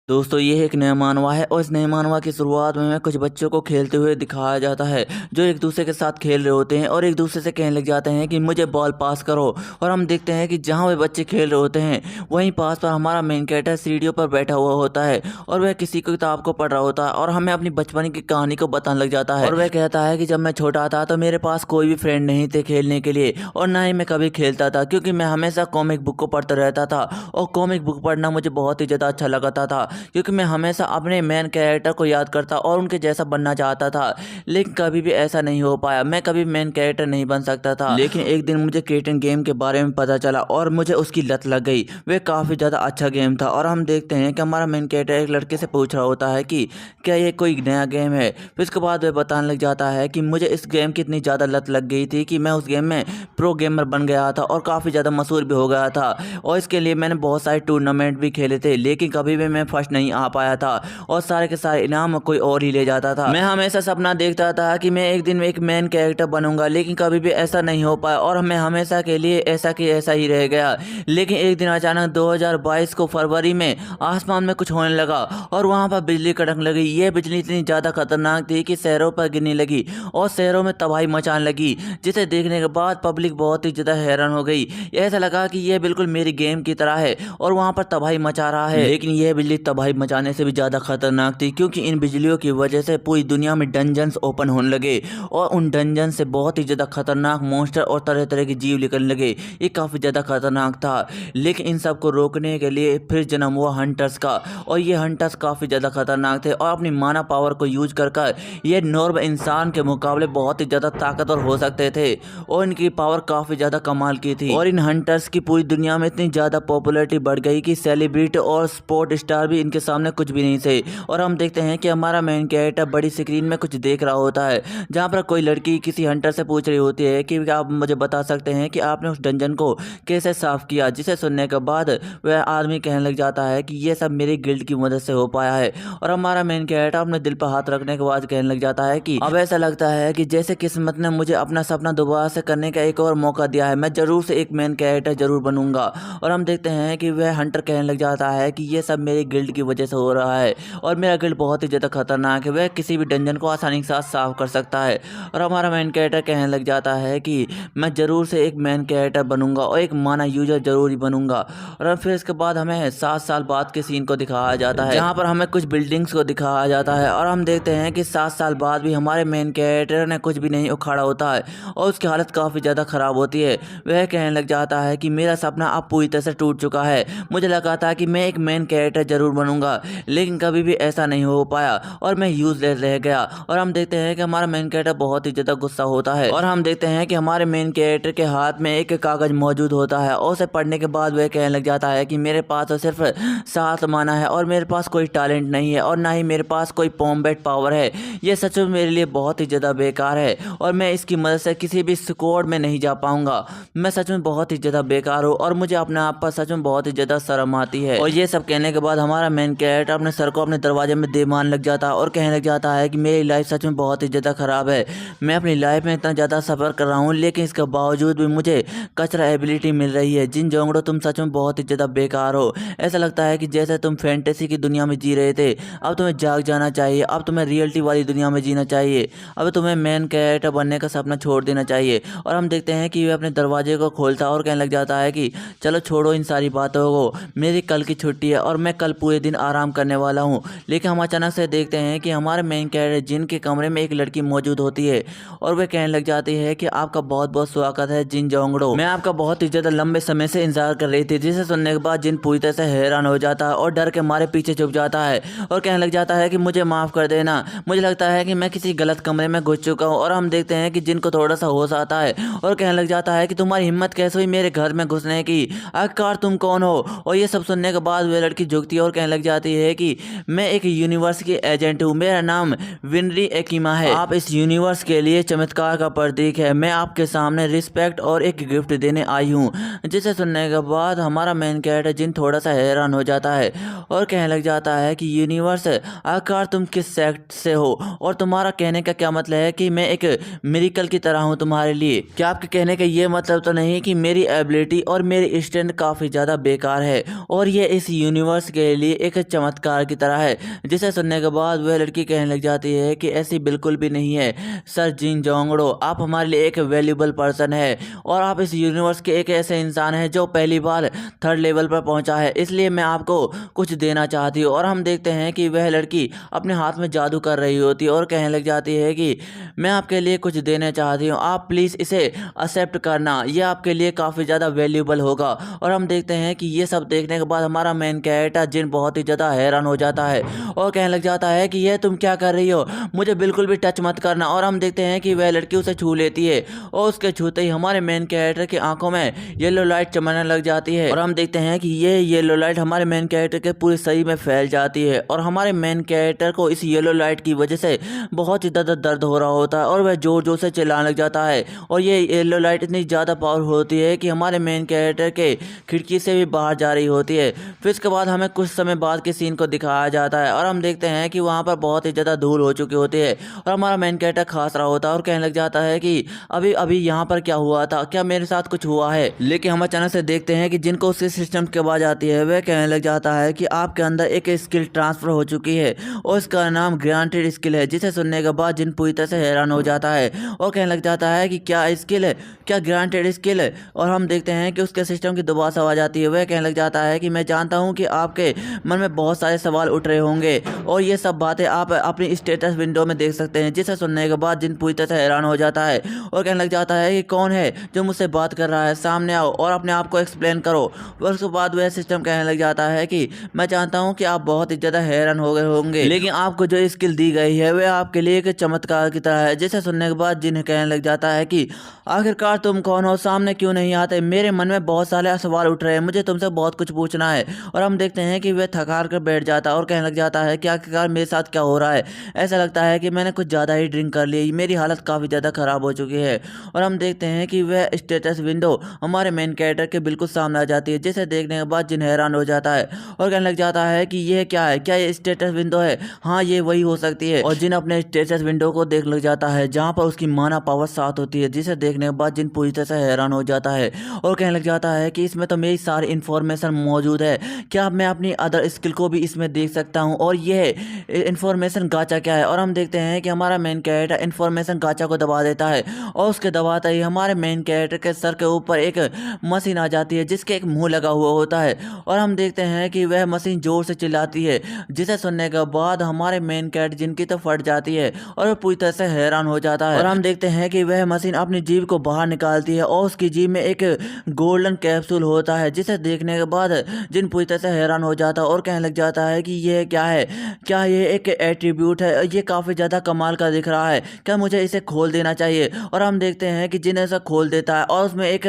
दोस्तों ये एक नया मानवा है और इस नए मानवा की शुरुआत में कुछ बच्चों को खेलते हुए दिखाया जाता है जो एक दूसरे के साथ खेल रहे होते हैं और एक दूसरे से कहने लग जाते हैं कि मुझे बॉल पास करो। और हम देखते हैं कि जहां वे बच्चे खेल रहे होते हैं वहीं पास पर हमारा मेन कैरेक्टर सीढ़ियों पर बैठा हुआ होता है और वह किसी को किताब को पढ़ रहा होता है और हमें अपनी बचपन की कहानी को बताने लग जाता है। और वह कहता है कि जब मैं छोटा था तो मेरे पास कोई भी फ्रेंड नहीं थे खेलने के लिए और ना ही मैं कभी खेलता था क्योंकि मैं हमेशा कॉमिक बुक को पढ़ता रहता था और कॉमिक बुक पढ़ना मुझे बहुत ही ज़्यादा अच्छा लगता था क्योंकि मैं हमेशा अपने मेन कैरेक्टर को याद करता और उनके जैसा बनना चाहता था। लेकिन कभी भी ऐसा नहीं हो पाया, मैं कभी मेन कैरेक्टर नहीं बन सकता था। लेकिन एक दिन मुझे क्रिएटिव गेम के बारे में पता चला और मुझे उसकी लत लग गई। वह काफ़ी ज़्यादा अच्छा गेम था और हम देखते हैं कि हमारा मेन कैरेक्टर एक लड़के से पूछ रहा होता है कि क्या ये कोई नया गेम है। फिर उसके बाद वह बताने लग जाता है कि मुझे इस गेम की इतनी ज़्यादा लत लग गई थी कि मैं उस गेम में प्रो गेमर बन गया था और काफ़ी ज़्यादा मशहूर भी हो गया था और इसके लिए मैंने बहुत सारे टूर्नामेंट भी खेले थे लेकिन कभी भी मैं फर्स्ट नहीं आ पाया था और सारे के सारे इनाम कोई और ही ले जाता था। मैं हमेशा सपना देखता था कि मैं एक दिन एक मेन कैरेक्टर बनूंगा लेकिन कभी भी ऐसा नहीं हो पाया और मैं हमेशा के लिए ऐसा कि ऐसा ही रह गया। लेकिन एक दिन अचानक 2022 को फरवरी में आसमान में कुछ होने लगा और वहां पर बिजली कड़कने लगी। यह बिजली इतनी ज़्यादा खतरनाक थी कि शहरों पर गिरने लगी और शहरों में तबाही मचाने लगी जिसे देखने के बाद पब्लिक बहुत ही ज़्यादा हैरान हो गई। ऐसा लगा कि यह बिल्कुल मेरी गेम की तरह है और वहाँ पर तबाही मचा रहा है। लेकिन यह बिजली तबाही मचाने से भी ज़्यादा खतरनाक थी क्योंकि इन बिजलियों की वजह से पूरी दुनिया में डंजन्स ओपन होने लगे और उन डंजन से बहुत ही ज़्यादा खतरनाक मॉन्स्टर और तरह तरह के जीव निकलने लगे। ये काफ़ी ज़्यादा खतरनाक था। लेकिन इन सब को रोकने के लिए फिर जन्म हुआ हंटर्स का और ये हंटर्स काफ़ी ज़्यादा खतरनाक थे और अपनी मानव पावर को यूज कर ये नॉर्मल इंसान के मुकाबले बहुत ही ज़्यादा ताकतवर हो सकते थे और इनकी पावर काफ़ी ज़्यादा कमाल की थी। और इन हंटर्स की पूरी दुनिया में इतनी ज़्यादा पॉपुलैरिटी बढ़ गई कि सेलिब्रिटी और स्पोर्ट स्टार भी इनके सामने कुछ भी नहीं थे। और हम देखते हैं कि हमारा मेन कैरेक्टर बड़ी स्क्रीन में कुछ देख रहा होता है जहाँ पर कोई लड़की किसी हंटर से पूछ रही होती है कि आप मुझे बता सकते हैं कि आपने उस डंजन को कैसे साफ किया। जिसे सुनने के बाद वह आदमी कहने लग जाता है कि ये सब मेरी गिल्ड की मदद से हो पाया है। और हमारा मेन कैरेक्टर अपने दिल पर हाथ रखने के बाद कहने लग जाता है कि अब ऐसा लगता है कि जैसे किस्मत ने मुझे अपना सपना दोबारा से करने का एक और मौका दिया है, मैं जरूर से एक मेन कैरेक्टर जरूर बनूंगा। और हम देखते हैं कि वह हंटर कहने लग जाता है कि ये सब मेरी गिल्ड की वजह से हो रहा है और मेरा गिल्ड बहुत ही ज़्यादा खतरनाक है, वह किसी भी डंजन को आसानी के साथ साफ कर सकता है। और हमारा मेन कैरेक्टर कहने लग जाता है कि मैं ज़रूर से एक मेन कैरेक्टर बनूंगा और एक माना यूजर जरूर ही बनूंगा। और फिर इसके बाद हमें 7 साल बाद के सीन को दिखाया जाता है जहाँ पर हमें कुछ बिल्डिंग्स को दिखाया जाता है और हम देखते हैं कि 7 साल बाद भी हमारे मेन कैरेक्टर ने कुछ भी नहीं उखाड़ा होता है और उसकी हालत काफ़ी ज़्यादा ख़राब होती है। वह कहने लग जाता है कि मेरा सपना अब पूरी तरह से टूट चुका है, मुझे लगा था कि मैं एक मेन कैरेक्टर जरूर बनूंगा लेकिन कभी भी ऐसा नहीं हो पाया और मैं यूजलेस रह गया। और हम देखते हैं कि हमारा मेन कैरेक्टर बहुत ही ज़्यादा गुस्सा होता है और हम देखते हैं कि हमारे मेन कैरेक्टर के हाथ में एक कागज़ मौजूद होता है और उसे पढ़ने के बाद वह कहने लग जाता है कि मेरे पास तो सिर्फ 7 माना है और मेरे पास कोई टैलेंट नहीं है और ना ही मेरे पास कोई कॉम्बैट पावर है। ये सच में मेरे लिए बहुत ही ज़्यादा बेकार है और मैं इसकी मदद से किसी भी स्क्वाड में नहीं जा पाऊंगा। मैं सच में बहुत ही ज़्यादा बेकार हूँ और मुझे अपने आप पर सच में बहुत ही ज़्यादा शर्म आती है। और ये सब कहने के बाद हमारा मेन कैरेक्टर अपने सर को अपने दरवाजे में दे मान लग जाता है और कहने लग जाता है कि मेरी लाइफ सच में बहुत ही ज़्यादा ख़राब है। मैं अपनी लाइफ में इतना ज़्यादा सफ़र कर रहा हूँ लेकिन इसके बावजूद भी मुझे कचरा एबिलिटी मिल रही है। जिन जोंगड़ो तुम सच में बहुत ही ज़्यादा बेकार हो। ऐसा लगता है कि जैसे तुम फैंटेसी की दुनिया में जी रहे थे, अब तुम्हें जाग जाना चाहिए, अब तुम्हें रियलिटी वाली दुनिया में जीना चाहिए, अब तुम्हें मेन कैरेक्टर बनने का सपना छोड़ देना चाहिए। और हम देखते हैं कि वह अपने दरवाजे को खोलता और कहने लग जाता है कि चलो छोड़ो इन सारी बातों को, मेरी कल की छुट्टी है और मैं कल पूरे दिन आराम करने वाला हूँ। लेकिन हम अचानक से देखते हैं कि हमारे मेन कैरेक्टर जिन के कमरे में एक लड़की मौजूद होती है और वह कहने लग जाती है कि आपका बहुत बहुत स्वागत है जिन जोंगड़ो, मैं आपका बहुत ही ज़्यादा लंबे समय से इंतजार कर रही थी। जिसे सुनने के बाद जिन पूरी तरह से हैरान हो जाता है और डर के मारे पीछे छुप जाता है और कहने लग जाता है कि मुझे माफ़ कर देना, मुझे लगता है कि मैं किसी गलत कमरे में घुस चुका हूँ। और हम देखते हैं कि जिनको थोड़ा सा होश आता है और कहने लग जाता है कि तुम्हारी हिम्मत कैसे हुई मेरे घर में घुसने की, आखिरकार तुम कौन हो। और ये सब सुनने के बाद वह लड़की झुकती है और कहने लग जाती है कि मैं एक यूनिवर्स की एजेंट हूँ, मेरा नाम विनरी एकिमा है, आप इस यूनिवर्स के लिए चमत्कार का प्रतीक है, मैं आपके सामने रिस्पेक्ट और एक गिफ्ट देने आई हूँ। जिसे सुनने के बाद हमारा मेन कैरेक्टर जिन थोड़ा सा हैरान हो जाता है और कहने लग जाता है कि यूनिवर्स आखिर तुम किस सेक्ट से हो और तुम्हारा कहने का क्या मतलब है कि मैं एक मिरेकल की तरह हूँ तुम्हारे लिए। क्या आपके कहने का ये मतलब तो नहीं कि मेरी एबिलिटी और मेरी स्ट्रेंथ काफ़ी ज़्यादा बेकार है और ये इस यूनिवर्स के लिए एक चमत्कार की तरह है। जिसे सुनने के बाद वह लड़की कहने लग जाती है कि ऐसी बिल्कुल भी नहीं है सर जिन जोंगड़ो, आप हमारे लिए एक वैल्यूबल पर्सन है और आप इस यूनिवर्स के एक ऐसे इंसान हैं जो पहली बार 3rd लेवल पर पहुंचा है, इसलिए मैं आपको कुछ देना चाहती हूँ। और हम देखते हैं कि वह लड़की अपने हाथ में जादू कर रही होती है और कहने लग जाती है कि मैं आपके लिए कुछ देना चाहती हूँ, आप प्लीज़ इसे एक्सेप्ट करना, ये आपके लिए काफ़ी ज़्यादा वैल्यूबल होगा। और हम देखते हैं कि ये सब देखने के बाद हमारा मेन कैरेक्टर जिन बहुत ही ज़्यादा हैरान हो जाता है और कहने लग जाता है कि ये तुम क्या कर रही हो, मुझे बिल्कुल भी टच मत करना। और हम देखते हैं कि वह लड़की उसे छू लेती है और उसके छूते ही हमारे मेन कैरेक्टर की आंखों में येलो लाइट चमकने लग जाती है और हम देखते हैं कि ये येलो लाइट हमारे मेन कैरेक्टर के पूरे शरीर में फैल जाती है और हमारे मेन कैरेक्टर को इस येलो लाइट की वजह से बहुत ही ज़्यादा दर्द हो रहा होता है और वह जोर जोर से चिल्लाने लग जाता है। और ये येलो लाइट इतनी ज़्यादा पावरफुल होती है कि हमारे मेन कैरेक्टर के खिड़की से भी बाहर जा रही होती है। फिर इसके बाद हमें कुछ समय बाद के सीन को दिखाया जाता है और हम देखते हैं कि वहाँ पर बहुत ही ज़्यादा धूल हो चुकी होती है और हमारा मेन कैरेक्टर खांस रहा होता है और कहने लग जाता है कि अभी अभी यहाँ पर क्या हुआ था, क्या मेरे साथ कुछ हुआ है। लेकिन हम अचानक से देखते हैं कि जिनको उसी सिस्टम की आवाज़ आती है वह कहने लग जाता है कि आपके अंदर एक स्किल ट्रांसफर हो चुकी है और इसका नाम ग्रांटेड स्किल है। जिसे सुनने के बाद जिन पूरी तरह से हैरान हो जाता है और कहने लग जाता है कि क्या स्किल है, क्या ग्रांटेड स्किल है। और हम देखते हैं कि उसके सिस्टम की दोबारा से आवाज़ आती है, वह कहने लग जाता है कि मैं जानता हूँ कि आपके मन में बहुत सारे सवाल उठ रहे होंगे और ये सब बातें आप अपनी स्टेटस विंडो में देख सकते हैं। जिसे सुनने के बाद जिन पूरी तरह से हैरान हो जाता है और कहने लग जाता है कि कौन है जो मुझसे बात कर रहा है, सामने आओ और अपने आप को एक्सप्लेन करो। और उसके बाद वह सिस्टम कहने लग जाता है कि मैं जानता हूँ कि आप बहुत ही ज़्यादा हैरान हो गए होंगे, लेकिन आपको जो स्किल दी गई है वह आपके लिए एक चमत्कार की तरह है। जिसे सुनने के बाद जिन्हें कहने लग जाता है कि आखिरकार तुम कौन हो, सामने क्यों नहीं आते, मेरे मन में बहुत सारे सवाल उठ रहे हैं, मुझे तुमसे बहुत कुछ पूछना है। और हम देखते हैं कि वह थकार कर बैठ जाता है और कहने लग जाता है कि आखिरकार मेरे साथ क्या हो रहा है, ऐसा लगता है कि मैंने कुछ ज़्यादा ही ड्रिंक कर ली, मेरी हालत काफ़ी ज़्यादा ख़राब हो चुकी है। और हम देखते हैं कि वह स्टेटस विंडो हमारे मेन कैरेक्टर के बिल्कुल सामने आ जाती है। जिसे देखने के बाद जिन हैरान हो जाता है और कहने लग जाता है कि यह क्या है, क्या ये स्टेटस विंडो है, हाँ ये वही हो सकती है। और जिन अपने स्टेटस विंडो को देख लग जाता है जहाँ पर उसकी माना पावर 7 होती है। जिसे देखने के बाद जिन पूरी तरह से हैरान हो जाता है और कहने लग जाता है कि इसमें तो मेरी सारी इन्फॉर्मेशन मौजूद है, क्या मैं अपनी अदर स्किल को भी इसमें देख सकता हूँ, और यह इन्फॉर्मेशन गाचा क्या है। और हम देखते हैं कि हमारा मेन कैरेक्टर इन्फॉर्मेशन गाचा को दबा देता है और उसके दबाते ही हमारे मेन कैरेक्टर के सर के ऊपर एक मशीन आ जाती है जिसके एक मुंह लगा हुआ होता है और हम देखते हैं कि वह मशीन जोर से चिल्लाती है। जिसे सुनने के बाद हमारे मेन कैरेक्टर जिनकी तो फट जाती है और वह पूरी तरह से हैरान हो जाता है। और हम देखते हैं कि वह मशीन अपनी जीभ को बाहर निकालती है और उसकी जीभ में एक गोल्डन कैप्सूल होता है। जिसे देखने के बाद जिन पूरी तरह से हैरान हो जाता है और कहने लग जाता है कि यह क्या है, क्या ये एक एट्रीब्यूट है, ये काफ़ी ज़्यादा कमाल का दिख रहा है, क्या मुझे इसे खोल देना चाहिए। और हम देखते हैं कि जिन ऐसा खोल देता है और उसमें एक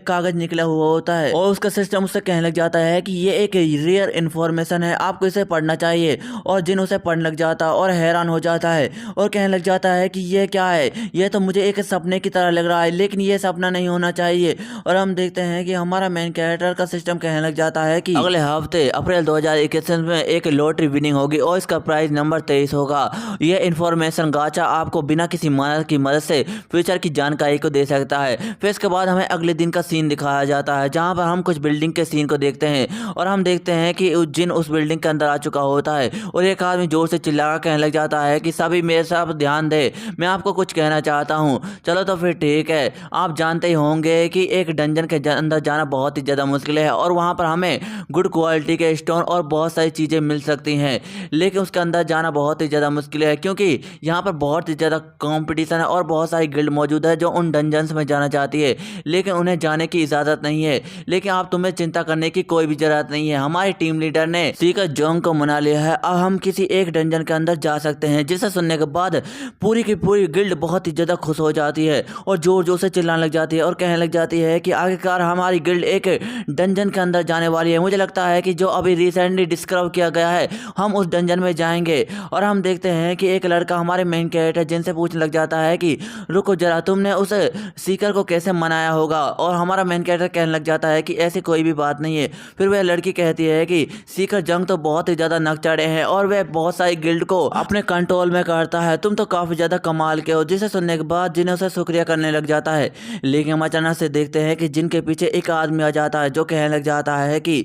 कागज़ निकला हुआ होता है और उसका सिस्टम उससे कहने लग जाता है कि ये एक रेयर इन्फॉर्मेशन है, आपको इसे पढ़ना चाहिए। और जिन उसे पढ़ने लग जाता है और हैरान हो जाता है और कहने लग जाता है कि ये क्या है, ये तो मुझे एक सपने की तरह लग रहा है, लेकिन ये सपना नहीं होना चाहिए। और हम देखते हैं कि हमारा मेन कैरेक्टर का सिस्टम कहने लग जाता है कि अगले हफ्ते अप्रैल 2021 में एक लॉटरी विनिंग होगी और इसका प्राइस नंबर 23 होगा। यह इन्फॉर्मेशन गाचा आपको बिना किसी मानव की मदद से फ्यूचर की जानकारी को दे सकता है। फिर इसके बाद हमें अगले दिन का सीन दिखाया जाता है जहाँ पर हम कुछ बिल्डिंग के सीन को देखते हैं और हम देखते हैं कि जिन उस बिल्डिंग के अंदर आ चुका होता है और एक आदमी जोर से चिल्लाकर कहने लग जाता है कि सभी मेरे साथ ध्यान दे, मैं आपको कुछ कहना चाहता हूँ। चलो तो फिर ठीक है, आप जानते ही होंगे कि एक डंजन के अंदर जाना बहुत ही ज़्यादा मुश्किल है और वहाँ पर हमें गुड क्वालिटी के स्टोन और बहुत सारी चीज़ें मिल सकती हैं, लेकिन उसके अंदर जाना बहुत ही ज़्यादा मुश्किल है क्योंकि यहाँ पर बहुत ही ज़्यादा कंपटीशन है और बहुत सारी गिल्ड मौजूद है जो उन डंजन्स में जाना चाहती है, लेकिन उन्हें जाने की इजाज़त नहीं है। लेकिन आप तुम्हें चिंता करने की कोई भी ज़रूरत नहीं है, हमारी टीम लीडर ने सीकर जोंग को मना लिया है, अब हम किसी एक डंजन के अंदर जा सकते हैं। जिसे सुनने के बाद पूरी की पूरी गिल्ड बहुत ही ज़्यादा खुश हो जाती है और जोर जोर से चिल्लाने लग जाती है और कहने लग जाती है कि आखिरकार हमारी गिल्ड एक डंजन के अंदर जाने वाली है। मुझे लगता है कि जो अभी रिसेंटली डिस्कवर किया गया है हम उस डंजन में जाएंगे। और हम देखते हैं कि एक लड़का हमारे मेन कैरेक्टर जिनसे पूछने लग जाता है कि रुको जरा, तुमने उस सीकर को कैसे मनाया होगा। और हमारा मेन कैरेक्टर कहने लग जाता है कि ऐसी कोई भी बात नहीं है। फिर वह लड़की कहती है कि सीकर जंग तो बहुत ही ज़्यादा नकचढ़े हैं और वह बहुत सारी गिल्ड को अपने कंट्रोल में करता है, तुम तो काफ़ी ज़्यादा कमाल के हो। जिसे सुनने के बाद जिन्हें उसे शुक्रिया करने लग जाता है, लेकिन हम अचानक से देखते हैं कि जिनके पीछे एक आदमी आ जाता है जो कहने लग जाता है कि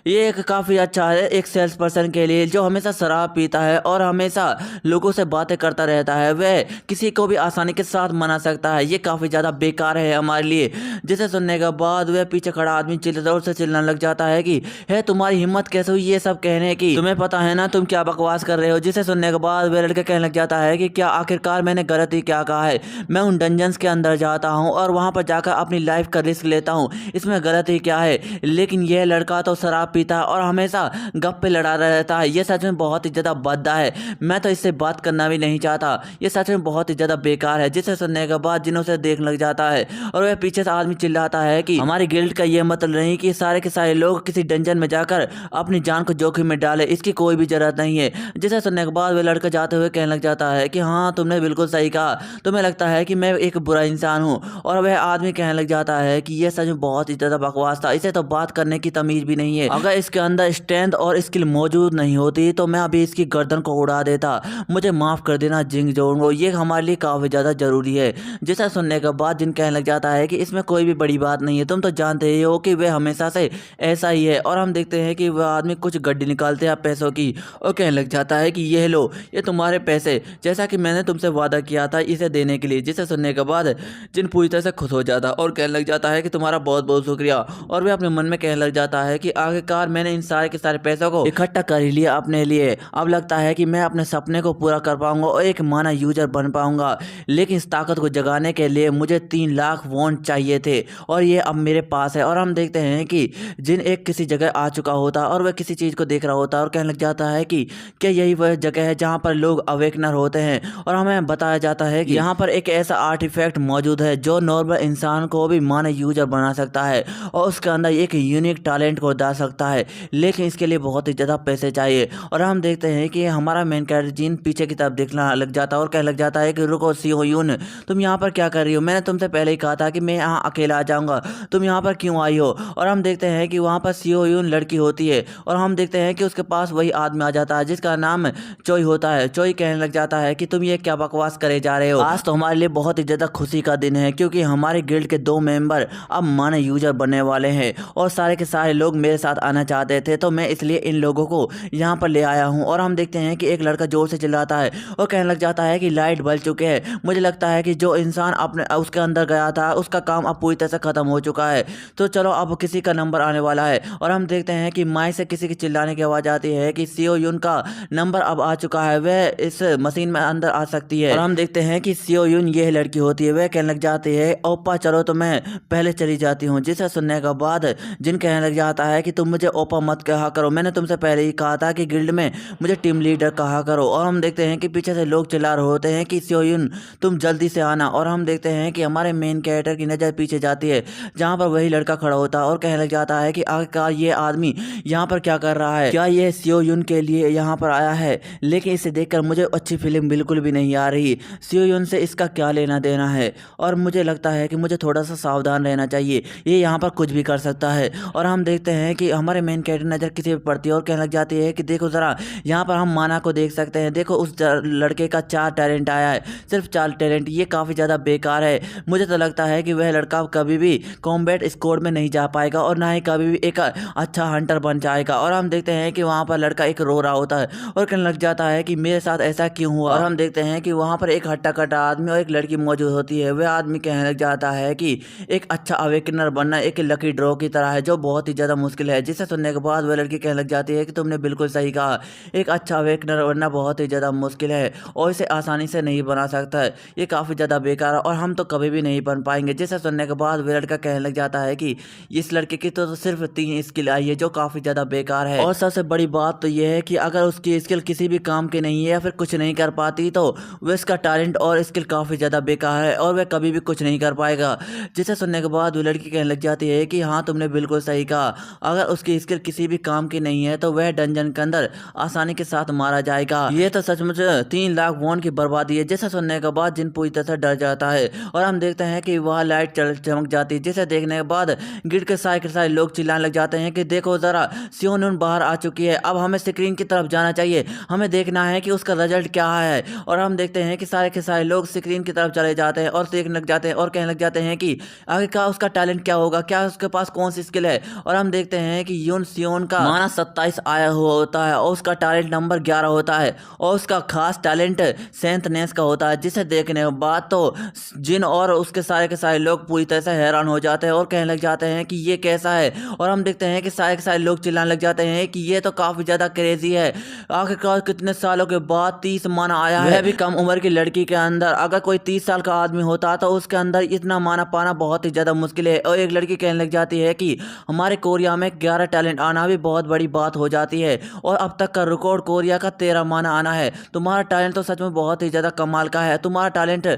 ये एक काफ़ी अच्छा है एक सेल्स पर्सन के लिए जो हमेशा शराब पीता है और हमेशा लोगों से बातें करता रहता है, वह किसी को भी आसानी के साथ मना सकता है। ये काफ़ी ज़्यादा बेकार है हमारे लिए। जिसे सुनने के बाद वह पीछे खड़ा आदमी जोर से चिल्लाने लग जाता है कि है तुम्हारी हिम्मत कैसे हुई ये सब कहने की, तुम्हें पता है ना तुम क्या बकवास कर रहे हो। जिसे सुनने के बाद वह लड़का कहने लग जाता है कि क्या आखिरकार मैंने गलत ही क्या कहा है। मैं उन डंजन्स के अंदर जाता हूँ और वहाँ पर जाकर अपनी लाइफ का रिस्क लेता हूँ, इसमें गलत ही क्या है। लेकिन यह लड़का तो शराब पीता है और हमेशा गप्पे लड़ा रहता है। ये सच में बहुत ही ज़्यादा भद्दा है। मैं तो इससे बात करना भी नहीं चाहता। ये सच में बहुत ही ज़्यादा बेकार है। जिसे सुनने के बाद जिन उसे देखने लग जाता है और वह पीछे से आदमी चिल्लाता है कि हमारी गिल्ड का ये मतलब नहीं कि सारे के सारे लोग किसी डंजन में जाकर अपनी जान को जोखिम में डाले, इसकी कोई भी जरूरत नहीं है। जिसे सुनने के बाद वह लड़का जाते हुए कहने लग जाता है कि हाँ तुमने बिल्कुल सही कहा, तुम्हें लगता है कि मैं एक बुरा इंसान हूँ। और वह आदमी कहने लग जाता है कि यह सच में बहुत ही ज़्यादा बकवास था, इसे तो बात करने की तमीज़ भी नहीं है। अगर इसके अंदर स्ट्रेंथ और स्किल मौजूद नहीं होती तो मैं अभी इसकी गर्दन को उड़ा देता। मुझे माफ़ कर देना जिंग जोंगो, ये हमारे लिए काफ़ी ज़्यादा ज़रूरी है। जिसे सुनने के बाद जिन कहने लग जाता है कि इसमें कोई भी बड़ी बात नहीं है, तुम तो जानते ही हो कि वह हमेशा से ऐसा ही है। और हम देखते हैं कि वह आदमी कुछ गड्डी निकालते हैं पैसों की और कहने लग जाता है कि ये लो ये तुम्हारे पैसे, जैसा कि मैंने तुमसे वादा किया था इसे देने के लिए। जिसे सुनने के बाद जिन पूरी तरह से खुश हो जाता और कहने लग जाता है कि तुम्हारा बहुत बहुत शुक्रिया। और वह अपने मन में कहने लग जाता है कि आखिरकार मैंने इन सारे के सारे पैसों को इकट्ठा कर ही लिया अपने लिए। अब लगता है कि मैं अपने सपने को पूरा कर पाऊंगा और एक माना यूजर बन पाऊंगा। लेकिन इस ताकत को जगाने के लिए मुझे 3 लाख वॉन्ट चाहिए थे और ये अब मेरे पास है। और हम देखते हैं कि जिन एक किसी जगह आ चुका होता और वह किसी चीज़ को देख रहा होता और कहने लग जाता है कि क्या यही वह जगह है जहाँ पर लोग अवेकनर होते हैं। और हमें बताया जाता है कि यहाँ पर एक ऐसा आर्टिफैक्ट मौजूद है जो नॉर्मल इंसान को भी माना यूजर बना सकता है और उसके अंदर एक यूनिक टैलेंट को डाल सकता है, लेकिन इसके लिए बहुत ही ज़्यादा पैसे चाहिए। और हम देखते हैं कि हमारा मेन कैरेक्टर जिन पीछे की तरफ देखना लग जाता है और कहने लग जाता है कि रुको सीओ यून, तुम यहाँ पर क्या कर रही हो? मैंने तुमसे पहले ही कहा था कि मैं यहाँ अकेला आ जाऊँगा, तुम यहाँ पर क्यों आई हो? और हम देखते हैं कि वहाँ पर सीओ यून लड़की होती है और हम देखते हैं कि उसके पास वही आदमी आ जाता है जिसका नाम चोई होता है। चोई कहने लग जाता है कि तुम ये क्या बकवास करे जा रहे हो? आज तो हमारे लिए बहुत ही ज़्यादा खुशी का दिन है क्योंकि हमारे गिल्ड के 2 मेंबर अब माने यूजर बनने वाले हैं और सारे के सारे लोग मेरे साथ आना चाहते थे, तो मैं इसलिए इन लोगों को यहाँ पर ले आया हूँ। और हम देखते हैं कि एक लड़का जोर से चिल्लाता है और कहने लग जाता है कि लाइट बल चुके हैं। मुझे लगता है कि जो इंसान अपने उसके अंदर गया था उसका काम अब पूरी तरह से खत्म हो चुका है, तो चलो अब किसी का नंबर आने वाला है। और हम देखते हैं कि माइक से किसी की चिल्लाने की आवाज़ आती है कि सीओ यून का नंबर अब आ चुका है, वह इस मशीन में अंदर आ सकती है। और हम देखते हैं कि सीओ यून यह लड़की होती है, वह कहने लग जाती है ओपा चलो तो मैं पहले चली जाती हूँ। जिसे सुनने के बाद जिन कहने लग जाता है कि तुम मुझे ओपा मत कहा करो, मैंने तुमसे पहले ही कहा था कि गिल्ड में मुझे टीम लीडर कहा करो। और हम देखते हैं कि पीछे से लोग चिल्ला रहे होते हैं कि सीओ यून तुम जल्दी से आना। और हम देखते हैं कि हमारे मेन कैरेक्टर की नज़र पीछे जाती है जहाँ पर वही लड़का खड़ा होता है और कहने लग जाता है कि आखिरकार ये आदमी यहाँ पर क्या कर रहा है, क्या ये सीओ यून के लिए यहाँ पर आया है? लेकिन इसे देखकर मुझे अच्छी फीलिंग बिल्कुल भी नहीं आ रही। सीओ यून से इसका क्या लेना देना है और मुझे लगता है कि मुझे थोड़ा सा सावधान रहना चाहिए, ये यहाँ पर कुछ भी कर सकता है। और हम देखते हैं कि हमारे मेन कैरेक्टर नज़र किसी पर पड़ती है और कहने लग जाती है कि देखो ज़रा यहाँ पर हम माना को देख सकते हैं, देखो उस लड़के का 4 टैलेंट आया है, सिर्फ 4 टैलेंट, ये काफ़ी ज़्यादा बेकार है। मुझे तो लगता है कि वह लड़का कभी भी कॉम्बैट स्क्वाड में नहीं जा पाएगा और ना ही कभी भी एक अच्छा हंटर बन जाएगा। और हम देखते हैं कि वहाँ पर लड़का एक रो रहा होता है और कहने लग जाता है कि मेरे साथ ऐसा क्यों हुआ। और हम देखते हैं कि वहाँ पर एक हट्टा कट्टा आदमी और एक लड़की मौजूद होती है। वह आदमी कहने लग जाता है कि एक अच्छा अवेकनर बनना एक लकी ड्रॉ की तरह है जो बहुत ही ज़्यादा मुश्किल है। जिसे सुनने के बाद वह लड़की कहने लग जाती है कि तुमने बिल्कुल सही कहा, एक अच्छा अवेकनर बनना बहुत ही ज़्यादा मुश्किल है और इसे आसानी से नहीं बना सकता है, ये काफ़ी ज़्यादा बेकार है और हम तो कभी भी नहीं बन पाएंगे। जिसे सुनने के बाद वह लड़का कहने लग जाता है कि इस लड़के की तो सिर्फ 3 स्किल आई है जो काफ़ी ज़्यादा बेकार है। और सबसे बड़ी बात तो यह है कि अगर उसकी स्किल किसी भी काम की नहीं है या फिर कुछ नहीं कर पाती तो वह इसका टैलेंट और स्किल काफ़ी ज़्यादा बेकार है और वह कभी भी कुछ नहीं कर पाएगा। जिसे सुनने के बाद वो लड़की कहने लग जाती है कि हाँ तुमने बिल्कुल सही कहा, अगर उसकी स्किल किसी भी काम की नहीं है तो वह डंजन के अंदर आसानी के साथ मारा जाएगा। ये तो सचमुच 3 लाख वॉन्ट की बर्बादी है। जिसे सुनने के बाद जिन पूरी तरह से डर जाता है और हम देखते हैं कि वह लाइट चमक जाती है। जिसे देखने के बाद गिल्ड के सारे लोग चिल्लाने लग जाते हैं कि देखो ज़रा सीओ यून बाहर आ चुकी है, अब हमें स्क्रीन की तरफ जाना चाहिए, हमें देखना है कि उसका रिजल्ट क्या है। और हम देखते हैं कि सारे के सारे लोग स्क्रीन की तरफ चले जाते हैं और देखने लग जाते हैं और कहने लग जाते हैं कि आगे का उसका टैलेंट क्या होगा, क्या उसके पास कौन सी स्किल है। और हम देखते हैं कि यून सियोन का माना 27 आया हुआ होता है और उसका टैलेंट नंबर 11 होता है और उसका खास टैलेंट सेंथनेस का होता है, जिसे देखने के बाद तो जिन और उसके सारे के सारे लोग पूरी तरह से हैरान हो जाते हैं और कहने लग जाते हैं कि ये कैसा है। और हम देखते हैं कि सारे के सारे लोग चिल्लाने लग जाते हैं कि ये तो काफ़ी ज़्यादा क्रेजी है, आखिरकार कितने सालों के बाद 30 माना आया है, वह भी कम उम्र की लड़की के अंदर। अगर कोई 30 साल का आदमी होता तो उसके अंदर इतना माना पाना बहुत ही ज़्यादा मुश्किल है। और एक लड़की कहने लग जाती है कि हमारे कोरिया में 11 टैलेंट आना भी बहुत बड़ी बात हो जाती है और अब तक का रिकॉर्ड कोरिया का 13 माना आना है। तुम्हारा टैलेंट तो सच में बहुत ही ज़्यादा कमाल का है, तुम्हारा टैलेंट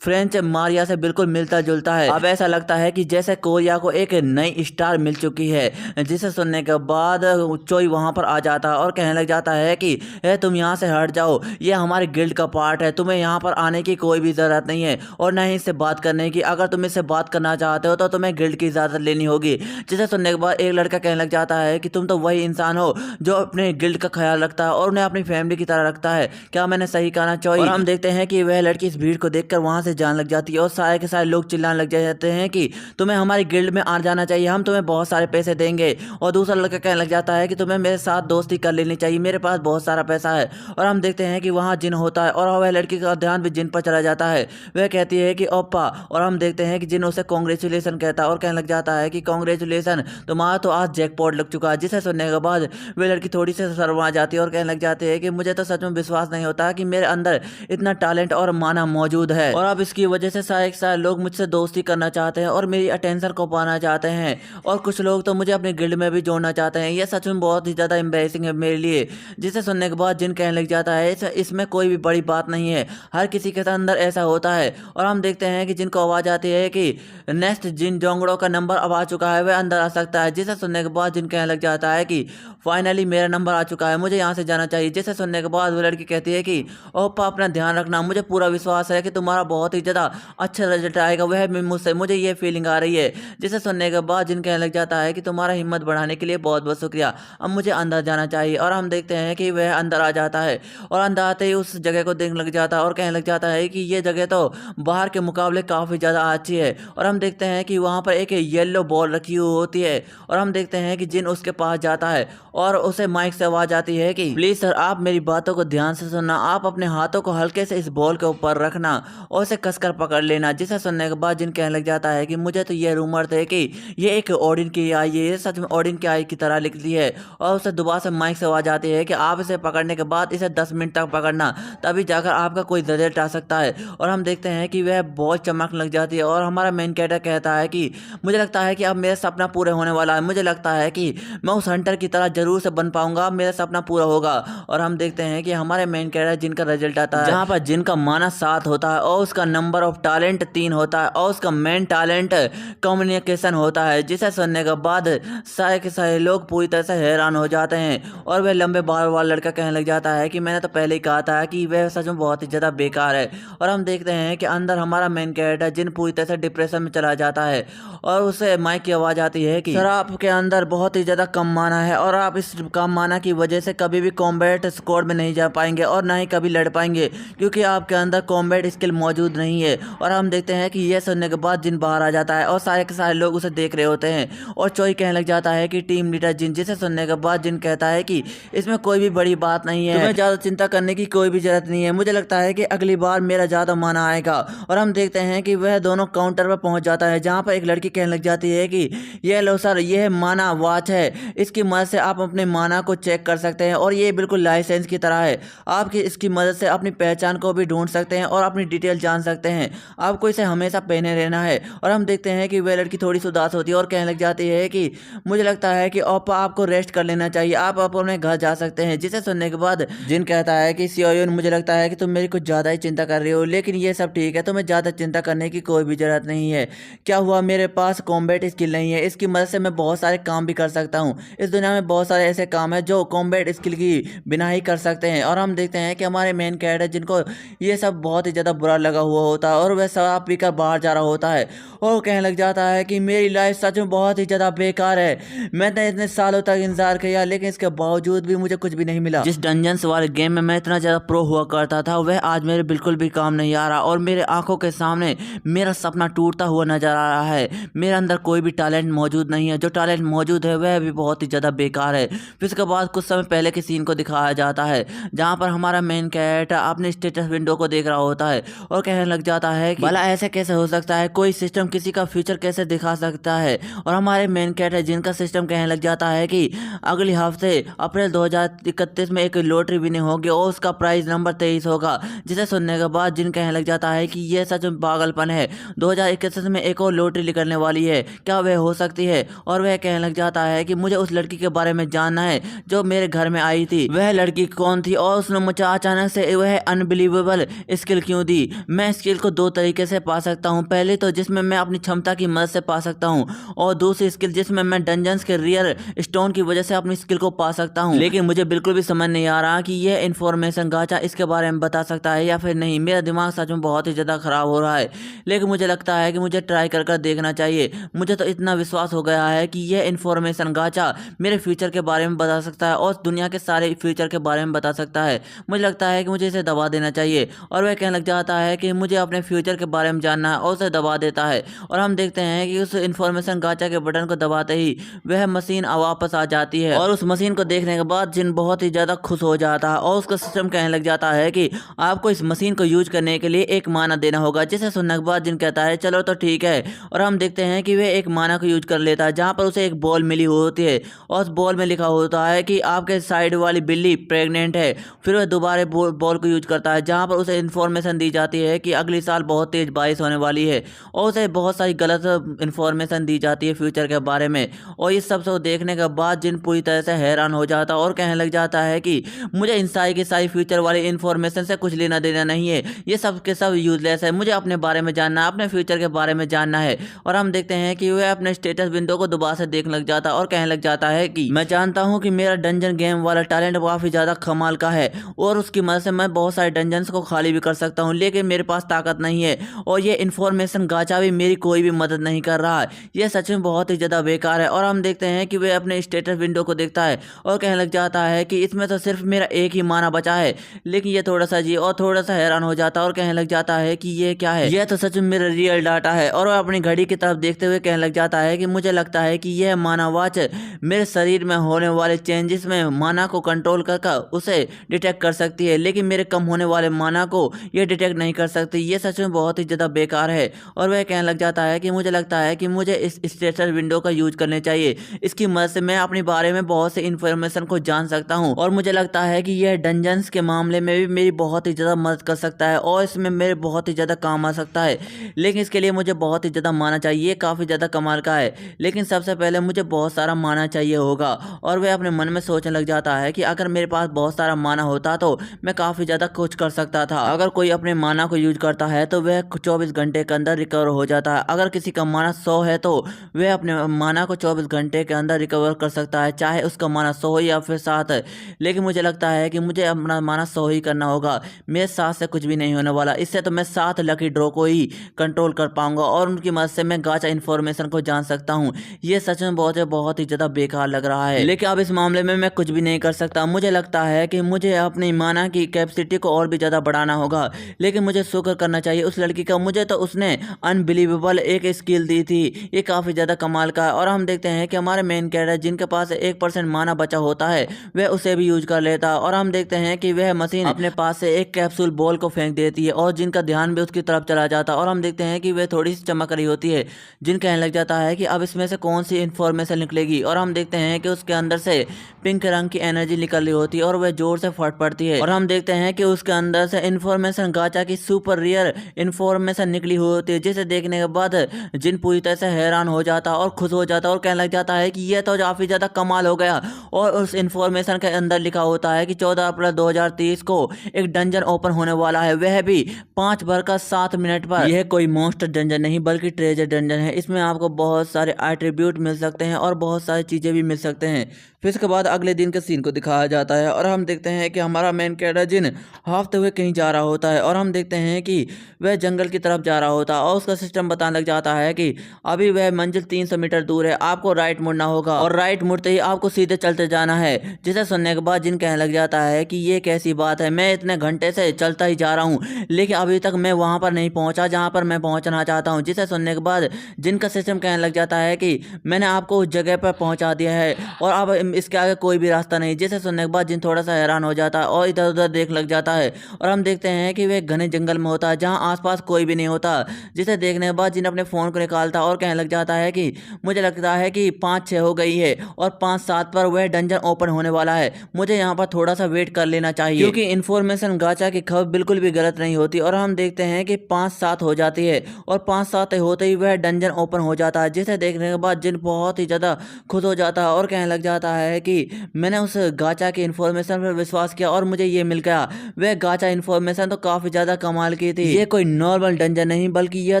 फ्रेंच मारिया से बिल्कुल मिलता जुलता है। अब ऐसा लगता है कि जैसे कोरिया को एक नई स्टार मिल चुकी है। जिसे सुनने के बाद चोई वहां पर आ जाता है और कहने लग जाता है कि तुम यहाँ से हट जाओ, ये हमारे गिल्ड का पार्ट है, तुम्हें यहाँ पर आने की कोई भी ज़रूरत नहीं है और न ही इससे बात करने की। अगर तुम इससे बात करना चाहते हो तो तुम्हें गिल्ड की इजाज़त लेनी होगी। जिसे सुनने के बाद एक लड़का कहने लग जाता है कि तुम तो वही इंसान हो जो अपने गिल्ड का ख्याल रखता है और उन्हें अपनी फैमिली की तरह रखता है, क्या मैंने सही कहा ना चोई? और हम देखते हैं कि वह लड़की इस भीड़ को देखकर वहां से जाने लग जाती है और सारे के सारे लोग चिल्लाने लग जाते हैं कि तुम्हें हमारी गिल्ड में आ जाना चाहिए, हम तुम्हें बहुत सारे पैसे देंगे। और दूसरा लड़का कहने लग जाता है कि तुम्हें मेरे साथ दोस्ती कर लेनी चाहिए, मेरे पास बहुत सारा पैसा है। और हम देखते हैं कि वहाँ जिन होता है और वह लड़की का ध्यान भी जिन पर चला जाता है। वह कहती है कि ओप्पा, और हम देखते हैं कि जिन उसे कांग्रेचुलेसन कहता है और कहने लग जाता है कि कांग्रेचुलेसन, तुम्हारा तो आज जैकपॉट लग चुका है। जिसे सुनने के बाद वह लड़की थोड़ी सी शर्मा जाती है और कहने लग जाती है कि मुझे तो सच में विश्वास नहीं होता कि मेरे अंदर इतना टैलेंट और माना मौजूद है और अब इसकी वजह से सारे लोग मुझसे दोस्ती करना चाहते हैं और मेरी अटेंशन को पाना चाहते हैं और कुछ लोग तो मुझे अपने गिल्ड में भी जोड़ना चाहते हैं। यह सच में बहुत ही ज़्यादा एम्बैरेसिंग है मेरे लिए। जिसे सुनने के बाद जिन कहने लग जाता है इसमें कोई भी बड़ी बात नहीं है, हर किसी के अंदर ऐसा होता है। और हम देखते हैं कि जिनको आवाज़ आती है कि नेक्स्ट जिन जोंगड़ो का नंबर अब आ चुका है, वह अंदर आ सकता है। जिसे सुनने के बाद जिन कहने लग जाता है कि फाइनली मेरा नंबर आ चुका है, मुझे यहाँ से जाना चाहिए। जिसे सुनने के बाद वो लड़की कहती है कि ओप्पा, अपना ध्यान रखना, मुझे पूरा विश्वास है कि तुम्हारा बहुत ही ज़्यादा अच्छा रिजल्ट आएगा, वह भी मुझसे, मुझे ये फीलिंग आ रही है। जिसे सुनने के बाद जिन कहने लग जाता है कि तुम्हारा हिम्मत बढ़ाने के लिए बहुत बहुत शुक्रिया, अब मुझे अंदर जाना चाहिए। और हम देखते हैं कि वह अंदर आ जाता है और अंदर आते ही उस जगह को देखने लग जाता है और कहने लग जाता है कि ये जगह तो बाहर के मुकाबले काफ़ी ज़्यादा अच्छी है। और हम देखते हैं कि वहाँ पर एक येलो बॉल रखी हुई होती है और हम देखते हैं कि जिन उसके पास जाता है और उसे माइक से आवाज़ आती है कि प्लीज़ सर, आप मेरी बातों को ध्यान से सुनना, आप अपने हाथों को हल्के से इस बॉल के ऊपर रखना और उसे कसकर पकड़ लेना। जिसे सुनने के बाद जिन कहने लग जाता है कि मुझे तो ये रूमर थे कि ये एक ओडिन की आई है, ये सच में ओडिन की आई की तरह लिखती है। और उसे दोबारा से माइक से आवाज़ आती है कि आप इसे पकड़ने के बाद इसे 10 मिनट तक पकड़ना, तभी जाकर आपका कोई रिजल्ट आ सकता है। और हम देखते हैं कि वह बहुत चमकने लग जाती है और हमारा मेन कैरेक्टर कहता है कि मुझे लगता है कि अब मेरा सपना पूरा होने वाला है, मुझे लगता है कि मैं उस हंटर की तरह जरूर से बन पाऊंगा, मेरा सपना पूरा होगा। और हम देखते हैं कि हमारे मेन कैरेक्टर जिनका रिजल्ट आता है, जहाँ पर जिनका माना 7 होता है और उसका नंबर ऑफ टैलेंट 3 होता है और उसका मेन टैलेंट कम्युनिकेशन होता है। जिसे सुनने के बाद सारे के सारे लोग पूरी तरह से हैरान हो जाते हैं और वह लंबे बाल वाला लड़का कहने लग जाता है कि मैंने तो पहले ही कहा था कि वह सच में बहुत ही ज़्यादा बेकार है। और हम देखते हैं कि अंदर हमारा मेन कैरेक्टर जिन पूरी तरह से डिप्रेशन में चला जाता है और उसे माइक की आवाज़ आती है कि सर, आपके अंदर बहुत ही ज़्यादा कम माना है और आप इस कम माना की वजह से कभी भी कॉम्बैट स्क्वाड में नहीं जा पाएंगे और ना ही कभी लड़ पाएंगे, क्योंकि आपके अंदर कॉम्बैट स्किल मौजूद नहीं है। और हम देखते हैं कि यह सुनने के बाद जिन बाहर आ जाता है और सारे के सारे लोग उसे देख रहे होते हैं और चोई कहने लग जाता है कि टीम लीडर जिन। जिसे सुनने के बाद जिन कहता है कि इसमें कोई भी बड़ी बात नहीं है, तुम्हें ज़्यादा चिंता करने की कोई भी जरूरत नहीं है, मुझे लगता है कि अगली बार मेरा ज़्यादा माना आएगा। और हम देखते हैं कि वह दोनों काउंटर पर पहुंच जाता है, जहां पर एक लड़की कहने लग जाती है कि ये लो सर, यह माना वॉच है, इसकी मदद से आप अपने माना को चेक कर सकते हैं और ये बिल्कुल लाइसेंस की तरह है, आपकी इसकी मदद से अपनी पहचान को भी ढूंढ सकते हैं और अपनी डिटेल जान सकते हैं, आपको इसे हमेशा पहने रहना है। और हम देखते हैं कि वह लड़की थोड़ी सी उदास होती है और कहने लग जाती है कि मुझे लगता है कि ओप्पा, आपको रेस्ट कर लेना चाहिए, आप अपने घर जा सकते हैं। जिसे सुनने के बाद जिन कहता है कि सियोन, मुझे लगता है कि तुम मेरी कुछ ज़्यादा ही चिंता कर रही हो, लेकिन ये सब ठीक है, तुम्हें ज़्यादा चिंता करने की कोई भी ज़रूरत नहीं है। क्या हुआ, मेरे पास कॉम्बैट स्किल नहीं है, इसकी मदद से मैं बहुत सारे काम भी कर सकता हूँ। इस दुनिया में बहुत सारे ऐसे काम हैं जो कॉम्बैट स्किल की बिना ही कर सकते हैं। और हम देखते हैं कि हमारे मेन कैरेक्टर जिनको ये सब बहुत ही ज़्यादा बुरा लगा हुआ होता है और वह शराब पीकर बाहर जा रहा होता है और कहने लग जाता है कि मेरी लाइफ सच में बहुत ही ज़्यादा बेकार है, मैंने इतने सालों तक इंतजार किया लेकिन इसके बावजूद भी मुझे कुछ भी नहीं मिला। जिस डंजन्स वाले गेम में मैं इतना ज़्यादा प्रो हुआ करता था, वह आज मेरे बिल्कुल भी काम नहीं आ रहा और मेरे आंखों के सामने मेरा सपना टूटता हुआ नजर आ रहा है। मेरे अंदर कोई भी टैलेंट मौजूद नहीं है, जो टैलेंट मौजूद है वह भी बहुत ही ज़्यादा बेकार है। फिर उसके बाद कुछ समय पहले के सीन को दिखाया जाता है जहाँ पर हमारा मेन कैरेक्टर अपने स्टेटस विंडो को देख रहा होता है और कहने लग जाता है कि भला ऐसे कैसे हो सकता है, कोई सिस्टम किसी का फ्यूचर कैसे दिखा सकता है। और हमारे मेन कैरेक्टर जिनका सिस्टम कहने लग जाता है कि अगले हफ्ते अप्रैल 2031 में एक लॉटरी विनिंग होगी और उसका प्राइस नंबर 23 होगा। जिसे सुनने के बाद जिन कहने लग जाता है कि यह सच में पागलपन है, 2021 में एक और लॉटरी निकलने वाली है, क्या वह हो सकती है। और वह कहने लग जाता है कि मुझे उस लड़की के बारे में जानना है जो मेरे घर में आई थी, वह लड़की कौन थी और उसने मुझे अचानक से वह अनबिलीवेबल स्किल क्यों दी। मैं स्किल को दो तरीके से पा सकता हूँ, पहले तो जिसमें मैं अपनी क्षमता की मदद से पा सकता हूँ और दूसरी स्किल जिसमें मैं डंजन्स के रियर स्टोन की वजह से अपनी स्किल को पा सकता हूँ। लेकिन मुझे बिल्कुल भी समझ नहीं आ रहा कि यह इन्फॉर्मेशन गाचा इसके बारे में बता सकता है या फिर नहीं। मेरा दिमाग सच में बहुत ही ज़्यादा खराब हो रहा है, लेकिन मुझे लगता है कि मुझे ट्राई कर देखना चाहिए। मुझे तो इतना विश्वास हो गया है कि यह इन्फॉर्मेशन गाचा मेरे फ्यूचर के बारे में बता सकता है और दुनिया के सारे फ्यूचर के बारे में बता सकता है। मुझे लगता है कि मुझे इसे दबा देना चाहिए। और वह कहने लग जाता है कि मुझे अपने फ्यूचर के बारे में जानना है और उसे दबा देता है। और हम देखते हैं कि उस इन्फॉर्मेशन गाचा के बटन को दबाते ही वह मशीन वापस आ जाती है और उस मशीन को देखने के बाद जिन बहुत ही ज़्यादा खुश हो जाता है और उसका सिस्टम कहने लग जाता है कि आपको इस मशीन को यूज करने के लिए एक माना देना होगा। जिसे सुनने के बाद जिन कहता है चलो तो ठीक है। और हम देखते हैं कि वह एक माना को यूज कर लेता है जहाँ पर उसे एक बॉल मिली होती है और उस बॉल में लिखा होता है कि आपके साइड वाली बिल्ली प्रेग्नेंट है। फिर वह दोबारा बॉल को यूज करता है जहाँ पर उसे इन्फॉर्मेशन दी जाती है कि अगले साल बहुत तेज बारिश होने वाली है और उसे बहुत सारी गलत इन्फॉर्मेशन दी जाती है फ्यूचर के बारे में। और इस सब को देखने के बाद जिन पूरी तरह से हैरान हो जाता और कहने लग जाता है कि मुझे इन सारी की सारी फ्यूचर वाली इन्फॉर्मेशन से कुछ लेना देना नहीं है, ये सब के सब यूजलेस है। मुझे अपने बारे में जानना है, अपने फ्यूचर के बारे में जानना है। और हम देखते हैं कि वह अपने स्टेटस विंडो को दोबारा से देखने लग जाता और कहने लग जाता है कि मैं जानता हूं कि मेरा डंजन गेम वाला टैलेंट काफ़ी ज़्यादा कमाल का है और उसकी मदद से मैं बहुत सारे डंजन्स को खाली भी कर सकता हूं, लेकिन मेरे पास ताकत नहीं है और ये इन्फॉर्मेशन गाचा भी मेरी कोई भी मदद नहीं कर रहा है। यह सच में बहुत ही ज़्यादा बेकार है। और हम देखते हैं कि वह अपने स्टेटस विंडो को देखता है और कहने लग जाता है कि इसमें तो सिर्फ मेरा एक ही माना बचा है, लेकिन ये थोड़ा सा जी और थोड़ा सा हैरान हो जाता है और कहने लग जाता है कि ये क्या है, यह तो सच में मेरा रियल डाटा है। और वह अपनी घड़ी की तरफ देखते हुए कहने लग जाता है कि मुझे लगता है कि यह माना वॉच मेरे शरीर में होने वाले चेंजेस में माना को कंट्रोल कर उसे डिटेक्ट कर सकती है, लेकिन मेरे कम होने वाले माना को यह डिटेक्ट नहीं कर सकती। ये सच में बहुत ही ज़्यादा बेकार है। और वह कहने लग जाता है कि मुझे लगता है कि मुझे इस स्टेटस विंडो का यूज करने चाहिए, इसकी मदद से मैं अपने बारे में बहुत से इन्फॉर्मेशन को जान सकता हूँ और मुझे लगता है कि यह डंजन्स के मामले में भी मेरी बहुत ही ज़्यादा मदद कर सकता है और इसमें मेरे बहुत ही ज़्यादा काम आ सकता है। लेकिन इसके लिए मुझे बहुत ही ज़्यादा माना चाहिए, काफ़ी ज़्यादा कमाल का है, लेकिन सबसे पहले मुझे बहुत सारा माना चाहिए होगा। और वह अपने मन में सोचने लग जाता है कि अगर मेरे पास बहुत सारा माना होता तो मैं काफ़ी ज़्यादा कुछ कर सकता था। अगर कोई अपने माना को यूज करता है तो वह 24 घंटे के अंदर रिकवर हो जाता है। अगर किसी का माना 100 है तो वह अपने माना को 24 घंटे के अंदर रिकवर कर सकता है, चाहे उसका माना 100 हो या फिर 7 है। लेकिन मुझे लगता है कि मुझे अपना माना 100 ही करना होगा, मेरे 7 से कुछ भी नहीं होने वाला। इससे तो मैं 7 लकी ड्रॉ को ही कंट्रोल कर पाऊंगा और उनकी मदद से मैं गाचा इन्फॉर्मेशन को जान सकता हूँ। ये सच में बहुत ही ज़्यादा बेकार लग रहा है, लेकिन अब इस मामले में मैं कुछ भी नहीं कर सकता। मुझे लगता है कि मुझे अपनी माना की कैपेसिटी को और भी ज़्यादा बढ़ाना होगा, लेकिन मुझे शुक्र करना चाहिए उस लड़की का, मुझे तो उसने अनबिलीवेबल एक स्किल दी थी, ये काफ़ी ज़्यादा कमाल का है। और हम देखते हैं कि हमारे मेन कैरेक्टर जिनके पास 1% माना बचा होता है वह उसे भी यूज कर लेता है। और हम देखते हैं कि वह मशीन अपने पास से एक कैप्सूल बॉल को फेंक देती है और जिनका ध्यान भी उसकी तरफ चला जाता है। और हम देखते हैं कि वह थोड़ी सी चमक रही होती है, जिन कहने लग जाता है कि अब इसमें से कौन सी इन्फॉर्मेशन निकलेगी। और हम देखते हैं कि उसके अंदर से पिंक रंग की एनर्जी निकल रही होती है और वह जोर से फट पड़ती है। और हम देखते हैं कि उसके अंदर से इन्फॉर्मेशन गाचा की सुपर रियर इन्फॉर्मेशन निकली हुई होती है, जिसे देखने के बाद जिन पूरी तरह से हैरान हो जाता और खुश हो जाता और कहने लग जाता है कि यह तो काफ़ी ज़्यादा कमाल हो गया। और उस इन्फॉर्मेशन के अंदर लिखा होता है कि 14 अप्रैल 2023 को एक डंजन ओपन होने वाला है, वह भी 5 बजकर 7 मिनट पर। यह कोई मॉन्स्टर डंजन नहीं बल्कि ट्रेजर डंजन है। इसमें आपको बहुत सारे एट्रीब्यूट मिल सकते हैं और बहुत सारी चीज़ें भी मिल सकते हैं। फिर इसके बाद अगले दिन के सीन को दिखाया जाता है और हम देखते हैं कि हमारा मेन कैरेक्टर जिन हाफते हुए कहीं जा रहा होता है और हम देखते हैं कि वह जंगल की तरफ जा रहा होता है और उसका सिस्टम बताने लग जाता है कि अभी वह मंजिल 300 मीटर दूर है, आपको राइट मुड़ना होगा और राइट मुड़ते ही आपको सीधे चलते जाना है। जिसे सुनने के बाद जिन कहने लग जाता है कि ये कैसी बात है, मैं इतने घंटे से चलता ही जा रहा हूँ लेकिन अभी तक मैं वहां पर नहीं पहुंचा जहां पर मैं पहुंचना चाहता हूं। जिसे सुनने के बाद जिनका सिस्टम कहने लग जाता है कि मैंने आपको उस जगह पर पहुंचा दिया है और अब इसके आगे कोई भी रास्ता नहीं। जिसे सुनने के बाद जिन थोड़ा सा हैरान हो जाता है और इधर उधर देख लग जाता है और हम देखते हैं कि वह घने जंगल में होता है जहाँ आसपास कोई भी नहीं होता। जिसे देखने के बाद जिन अपने फ़ोन को निकालता और कहने लग जाता है कि मुझे लगता है कि 5-6 हो गई है और 5-7 पर वह डंजन ओपन होने वाला है, मुझे यहाँ पर थोड़ा सा वेट कर लेना चाहिए क्योंकि इन्फॉर्मेशन गाचा की खबर बिल्कुल भी गलत नहीं होती। और हम देखते हैं कि 5-7 हो जाती है और 5-7 होते ही वह डंजन ओपन हो जाता है। जिसे देखने के बाद जिन बहुत ही ज़्यादा खुश हो जाता है और कहने लग जाता है कि मैंने उस गाचा की इन्फॉर्मेशन पर विश्वास किया और मुझे ये मिल गया। वह गाचा इन्फॉर्मेशन तो काफ़ी ज़्यादा कमाल की थी, ये कोई नॉर्मल डंजन नहीं बल्कि यह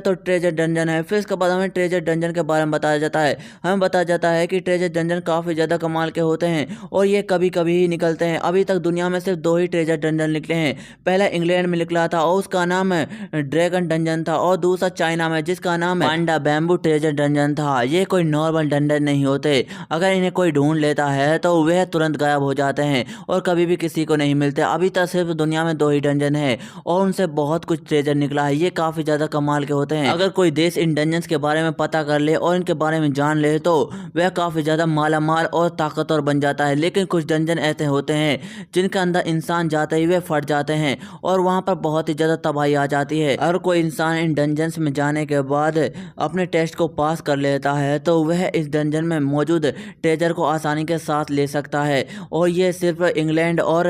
तो ट्रेजर डंजन है। फिर इसके बाद हमें ट्रेजर डंजन के बारे में बताया जाता है। हमें बताया जाता है कि ट्रेजर डंजन काफ़ी ज़्यादा कमाल के होते हैं और ये कभी कभी ही निकलते हैं। अभी तक दुनिया में सिर्फ 2 ही ट्रेजर डंजन निकले हैं। पहला इंग्लैंड में निकला था और उसका नाम ड्रैगन डंजन था और दूसरा चाइना में जिसका नाम पांडा बैम्बू ट्रेजर डंजन था। ये कोई नॉर्मल डंजन नहीं होते, अगर इन्हें कोई ढूंढ लेता है तो वह तुरंत गायब हो जाते हैं और कभी भी किसी को नहीं मिलते। अभी तक सिर्फ दुनिया में 2 ही डंजन है और उनसे बहुत कुछ ट्रेजर निकला है। ये काफ़ी ज़्यादा कमाल के होते हैं। अगर कोई देश इन डंजन्स के बारे में पता कर ले और इनके बारे में जान ले तो वह काफ़ी ज़्यादा माला माल और ताकतवर बन जाता है। लेकिन कुछ डंजन ऐसे होते हैं जिनके अंदर इंसान जाते ही वे फट जाते हैं और वहाँ पर बहुत ही ज़्यादा तबाही आ जाती है। अगर कोई इंसान इन डंजन्स में जाने के बाद अपने टेस्ट को पास कर लेता है तो वह इस डंजन में मौजूद ट्रेजर को आसानी के साथ ले सकता है और ये सिर्फ इंग्लैंड और